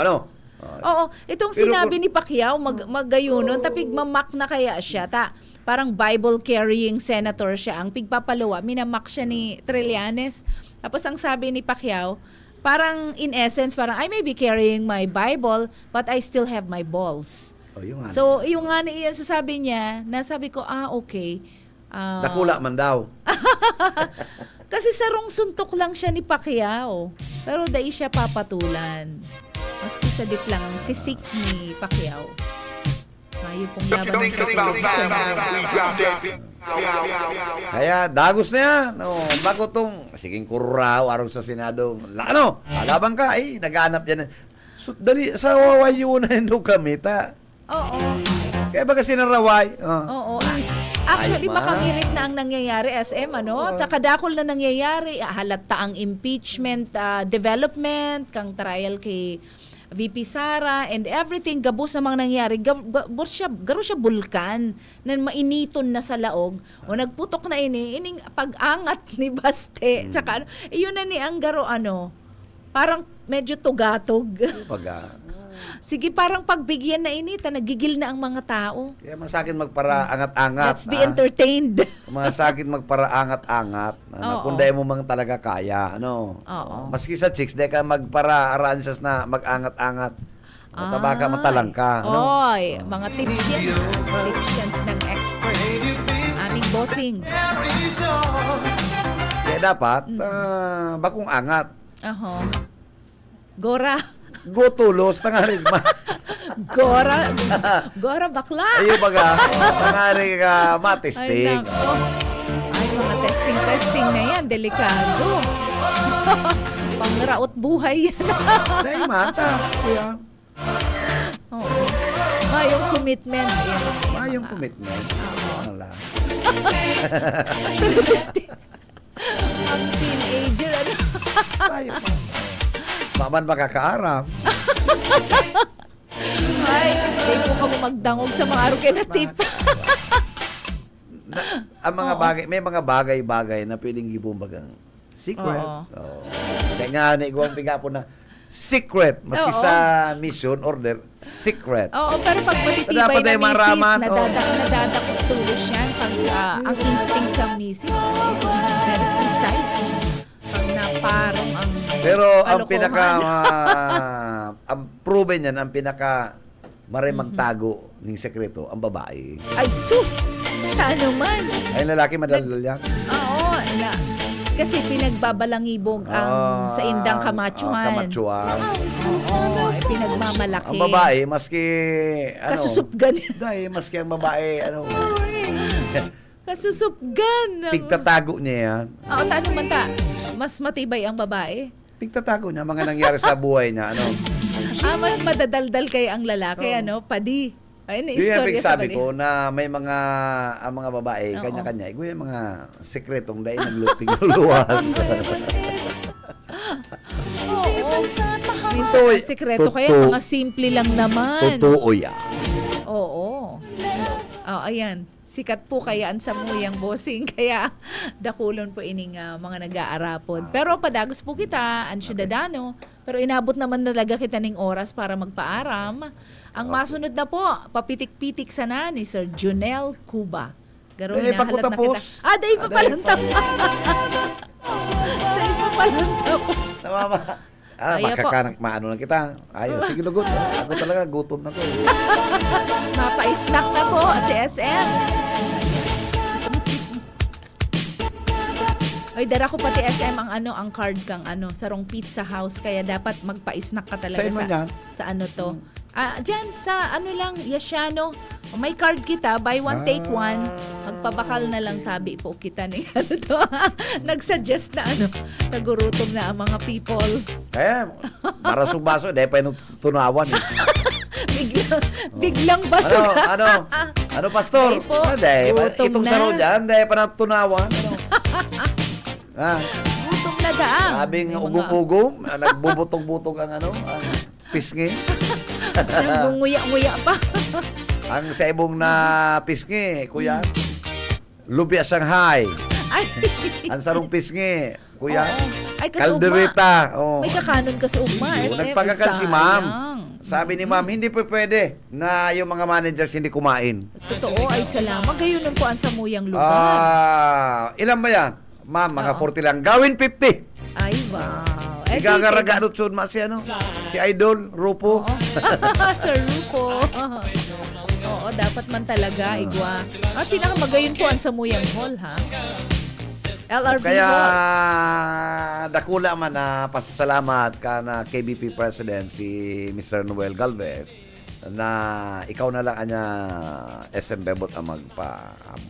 Oo, itong sinabi ni Pacquiao, magayunon, tapig mamak na kaya siya. Parang Bible-carrying senator siya. Ang pigpapaluwa, minamak siya ni Trillanes. Tapos ang sabi ni Pacquiao, parang in essence, parang I may be carrying my Bible, but I still have my balls. So, yung nga yung sasabi niya, nasabi ko, okay. Dakula man daw. Kasi sarong suntok lang siya ni Pacquiao. Pero dahil siya papatulan. Maski sadit lang ang physique ni Pacquiao. Mayo pong laban Kaya dagos na yan. Bago tong siging kururaw arong sa Senado. Laban ka. Naghanap yan. So, dali, sa wawayo na hindi kami. Oo. Kaya ba kasi naraway? Oo. Actually, makagirit na ang nangyayari, SM, Takadakol na nangyayari. Halata ang impeachment development, kang trial kay VP Sara, and everything, gabos na mga nangyayari. Garo siya bulkan na mainiton na sa laog. O nagputok na ining pag-angat ni Baste. Tsaka, yun na ni ang garo, parang medyo tugatog. Sige, parang pagbigyan na inita, nagigil na ang mga tao. Kaya masakit magpara angat-angat. Let's be entertained. Masakit magpara angat-angat. Kung dahil mo mang talaga kaya. Maski sa chicks, dahil ka magpara aransas na mag-angat-angat. Baka matalang ka. Oy, mga tips yan. Tips yan ng expert. Aming bossing. Kaya dapat, bakong angat. Gora. Gotulos, tangarin ma. Gora bakla. Ayun baga, tangarin ka matesting. Ay, mga testing na yan, delikado. Pangraot buhay yan. Dahil mata, kuya. Mayong commitment. Mayong commitment. Wala. Ang teenager, Mayong Maman makakaaram. Ay, hindi po kami magdangog sa mga araw na tip. Ang mga bagay, may mga bagay-bagay na pwedeng gibumbagang secret. Kaya nga, naigawang piga po na secret. Maski sa mission order, secret. Pero pag matitibay na misis, nadadakot tulos yan. Pag ang instinct ng misis, very precise. Pag naparong ang pero ang pinaka ang proven yan, ang pinaka magtago ng sekreto, ang babae. Ay sus! Ano man? Ay lalaki madaldal yan. Oo. Kasi pinagbabalangibog ang sa indang kamachuan. Oo. Pinagmamalaki. Ang babae, maski kasusupgan. Dahil maski ang babae, kasusupgan. Pigtatago niya yan. Taano man mas matibay ang babae? Pigtatago niya, mga nangyari sa buhay niya. Mas madadaldal kay ang lalaki, padi. Ayun, istorya sa sabi ko na may ang mga babae, kanya-kanya, yung mga sekretong dahil nagluluwas. Minsan ang sekreto kaya, mga simple lang naman. Totoo yan. Oo. Ayan. Sikat po kaya ang samuyang bossing. Kaya dakulon po ining mga nag-aarapod. Pero padagos po kita, ang syudadano. Pero inabot naman talaga kita ning oras para magpaaram. Ang masunod na po, papitik-pitik sana ni Sir Junel Cuba. Garo na halat na kita. Dahil pa palang tapos. Dahil pa palang tapos. Tama ba? Makakanak maano lang kita. Ayos, sige lugot. Ako talaga gutom na ko. Mapa-snack na po si SM. Oy, dara ko pati SM ang card kang sarong pizza house, kaya dapat magpa-snack ka talaga sa to. Diyan sa lang, Yasiano. May card kita, buy one, take one. Magpabakal na lang tabi po kita ni Nag-suggest na nagurutom na ang mga people. Kaya, marasong-baso, dahil pa yung tunawan. Biglang baso. Ano, pastor? Itong saro dyan, dahil pa natunawan. Gutom na daang. Sabing ugong-ugong, nagbubutong-butong ang pisngi. Nangunguya-nguya pa. Ang saibong na pisngi, kuya. Lumpia Shanghai. Ang sarong pisngi, kuya. Kaldereta. May kakanon ka sa ugma. Nagpagakan si ma'am. Sabi ni ma'am, hindi pa pwede na yung mga managers hindi kumain. Totoo, ay salamat. Gayon lang po ang samuyang lugar. Ilan ba yan? Ma'am, mga 40 lang. Gawin 50. Ay, wow. Igagaraganot soon si Idol, Rupo. Sir Rupo. Oo, dapat man talaga, igwa. Pinakamagayon po ang Samuyang Hall, ha? LRB Kaya Hall. dakula man na pasasalamat ka na KBP President si Mr. Noel Galvez na ikaw na lang anya SM Bebot ang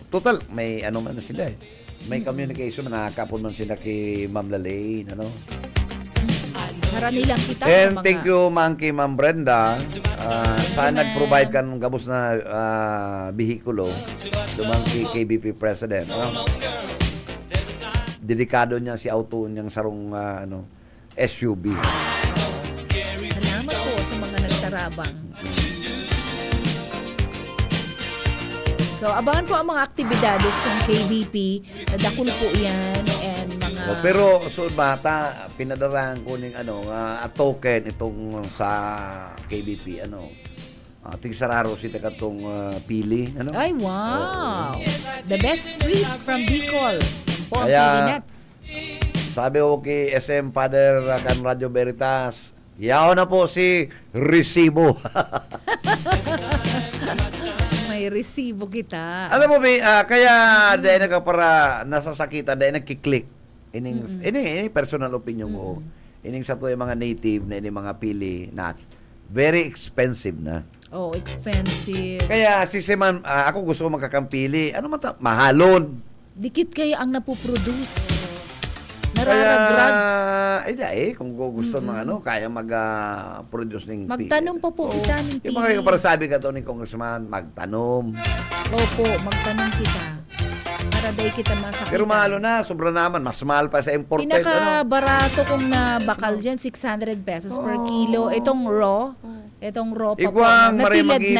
total may ano man na sila eh. May communication na nakakapon man sila kay Ma'am Lalaine, ano? Haranilang kita. And thank you, Ma'am Brenda. Saan nag-provide ka ng gabos na bihikulo dumang kay KBP President. Dedikado niya si auto niyang sarong SUV. Salamat po sa mga nagtarabang. So, abangan po ang mga aktibidades ng KBP. Nadakul po yan and mga... Pero, bata, pinadarahan ko ng a token itong sa KBP, tigsararo si katong pili, Ay, wow! The best street from Bicol. Kaya, sabi ko kay SM Father kan Radio Veritas, yaw na po si Resibo. May resibo kita. Alam mo, kaya dahil nagkapara nasasakita, dahil nagkiklik. Ini personal opinion ko. Ining sa to yung mga native na ini mga pili nuts. Very expensive na. Oh, expensive. Kaya siman, ako gusto ko magkakampili. Ano man mahalon. Dikit kayo ang napoproduce. Nararagrag. Kung gusto mga kaya mag-produce ng magtanong pa po kita ng pili. Yung mga para sabi ka to ni Congressman, magtanom. Opo, magtanong kita. Para dahi kita masakita. Pero mahalo na, sobra naman. Mas mahal pa sa imported. Pinaka-barato kong na bakal dyan, 600 pesos per kilo. Itong raw pa igwang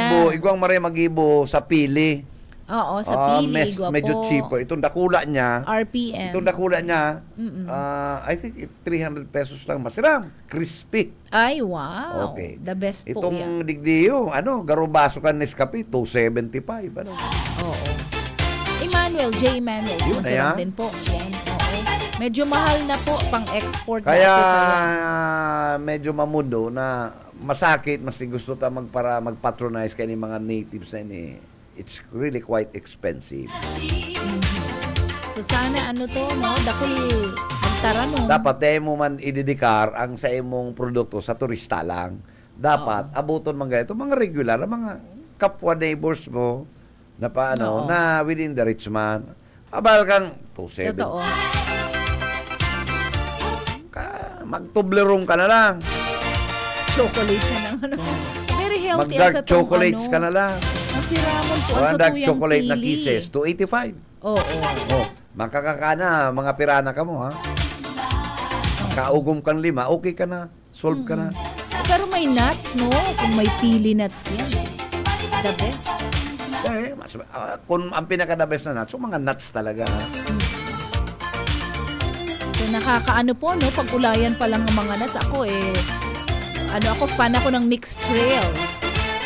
po. Igwang maray magibo sa pili. Oo, sa pili, medyo cheaper. Itong dakula niya, RPM. I think 300 pesos lang. Masiram. Crispy. Ay, wow. Okay. The best po yan. Itong digdiyo, garubaso ka Nescafe, 275. Oo. J. Emmanuel. Masarap din po. Yan. Oo. Medyo mahal na po pang-export. Kaya medyo mamudo na masakit, mas gusto ta magpatronize kay ni mga natives na ini. It's really quite expensive. So sana dakul agtaranong. Dapat mo man idedikar ang sa imong produkto sa turista lang. Dapat abuton man ganito mga regular, mga kapwa neighbors mo na na within the rich man. Abal kang 270. Totoo. Magtublerong ka na lang. Chocolate na lang. Very healthy. Mag-dark chocolates ka na lang. Masiramon po sa dark tuyang chocolate pili. Na kisses, 285. Oo. Makakakana, mga pirana ka mo, ha? Kaugom kang 5, okay ka na. Solve ka na. Pero may nuts, no? Kung may pili nuts yan. The best. Kung ang pinaka-the best na nuts, so mga nuts talaga, ha? So, nakakaano po, no? Pag-ulayan pa lang ng mga nuts. Ako, fan ako ng mixed trail.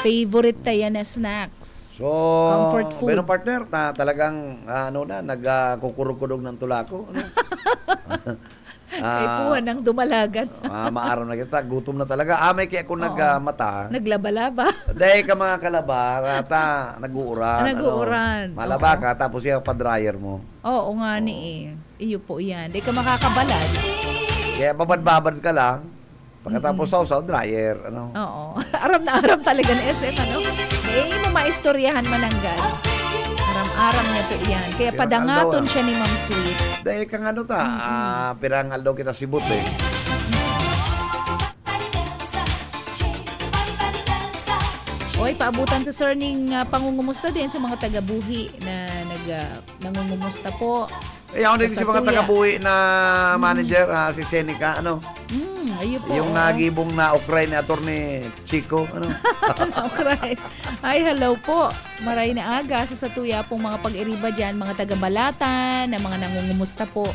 Favorite tayo na snacks. So, comfort food. Benong partner, talagang, nagkukurog-kurog ng tulako. Ay puwan ng dumalagan. Maaraw na kita, gutom na talaga. May kaya kung nagmata. Naglaba-laba. Dahil ka mga kalabar, nag-uuran. Nag-uuran. Malaba ka, tapos yung pa-dryer mo. Oo nga Iyo po yan. Dahil ka makakabalad. Kaya babad-babad ka lang. Pagkatapos sausaw, dryer. Oo. Aram na aram talaga ng SM, mo maistoryahan mananggal. Aram-aram niya to yan. Kaya padangaton siya ni Ma'am Sweet. Dahil kang pirangal daw kita sibot eh. Oy, paabutan to sir ning pangungumusta din sa mga taga-buhi na nangungumusta po. Ako din si mga taga-buhi na manager, si Seneca, ayun po. Yung nagibong na okray ni Atty. Chico, Okray. Ay, hello po. Maray na aga sa Satuya pong mga pag-iriba dyan, mga taga-Balatan, na mga nangungumusta po.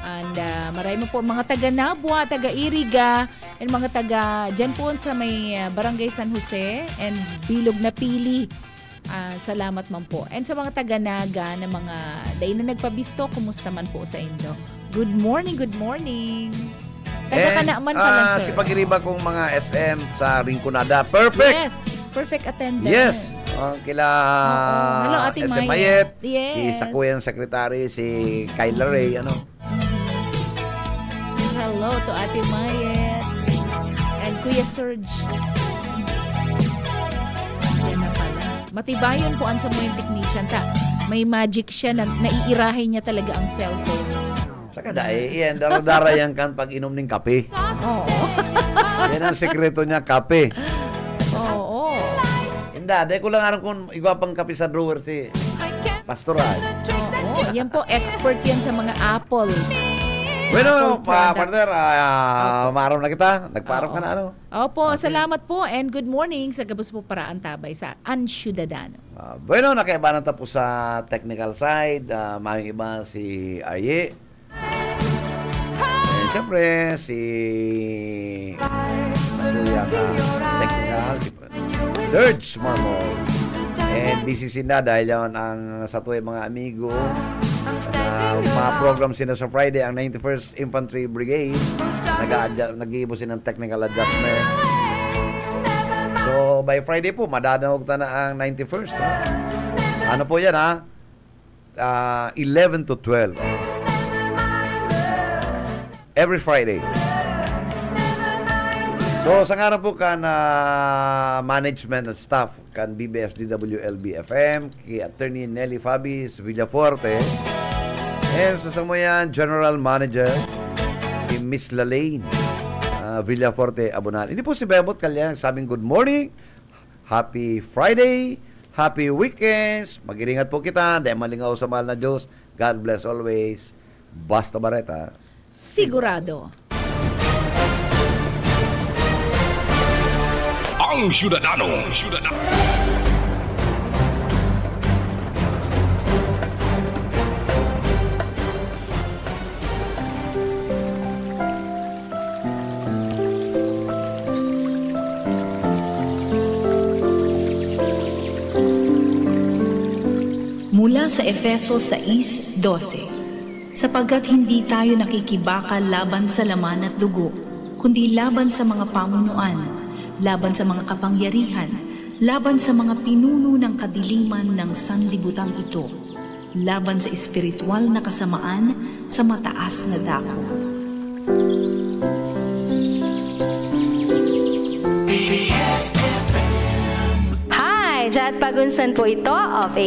And maray mo po mga taga-Nabwa, taga-Iriga, and mga taga dyan po sa may Barangay San Jose and Bilog na Pili. Salamat man po. And sa mga taga-Naga na mga day na nagpabisto, kumusta man po sa inyo? Good morning, good morning. Taga-Kanaaman pa lang, sir. Si pag-iriba kong mga SM sa Rinconada. Perfect! Yes, perfect attendance. Yes. Kila Hello, Ate SM Mayet. Mayet. Yes. Sa kuyang secretary, si Kyla Ray. Hello to Ate Mayet. And Kuya Serge. Yan na pala. Matibayon po ang sa mo yung technician. May magic siya na naiirahin niya talaga ang cellphone. Saka yan, dara-dara yan kan pag inom ng kape. Oo. Yan ang sekreto niya, kape. Oo. Hindi, dahil ko lang alam kung igwa pang kape sa drawer si Pastoral. Oo. Yan po, expert yan sa mga Apple. Bueno, partner, maaraw na kita. Nagpaaraw ka na Opo, okay. Salamat po and good morning sa Gabos po Paraan Tabay sa Ciudadano. Bueno, nakaiba na tapos sa technical side. May iba si Arye. And siyempre, si Satuyang technical, si Serge Marmol. And busy sila dahil yan ang Satuyang mga amigo. Mga program sila sa Friday, ang 91st Infantry Brigade. Nag-iibo sila ng technical adjustment. So, by Friday po, madadawag na ang 91st. Ano po yan, 11 to 12. Every Friday. So, sa nga po kan management at staff kan BBS DWLB-FM, kay Attorney Nelly Fabis Villaforte, and sa samoyan General Manager, kay Miss Lalaine Villaforte Abonal. Hindi po si Bebot Kalyan sabing good morning, happy Friday, happy weekends, mag-iringat po kita, dahil malingaw sa mahal na Diyos. God bless always. Basta Bareta. Sigurado. Ang Ciudadano. Mula sa Efeso 6:12, sapagkat hindi tayo nakikibaka laban sa laman at dugo, kundi laban sa mga pamunuan, laban sa mga kapangyarihan, laban sa mga pinuno ng kadiliman ng sanlibutan ito, laban sa espiritual na kasamaan sa mataas na dako. Hi! Jad Pagunsan po ito of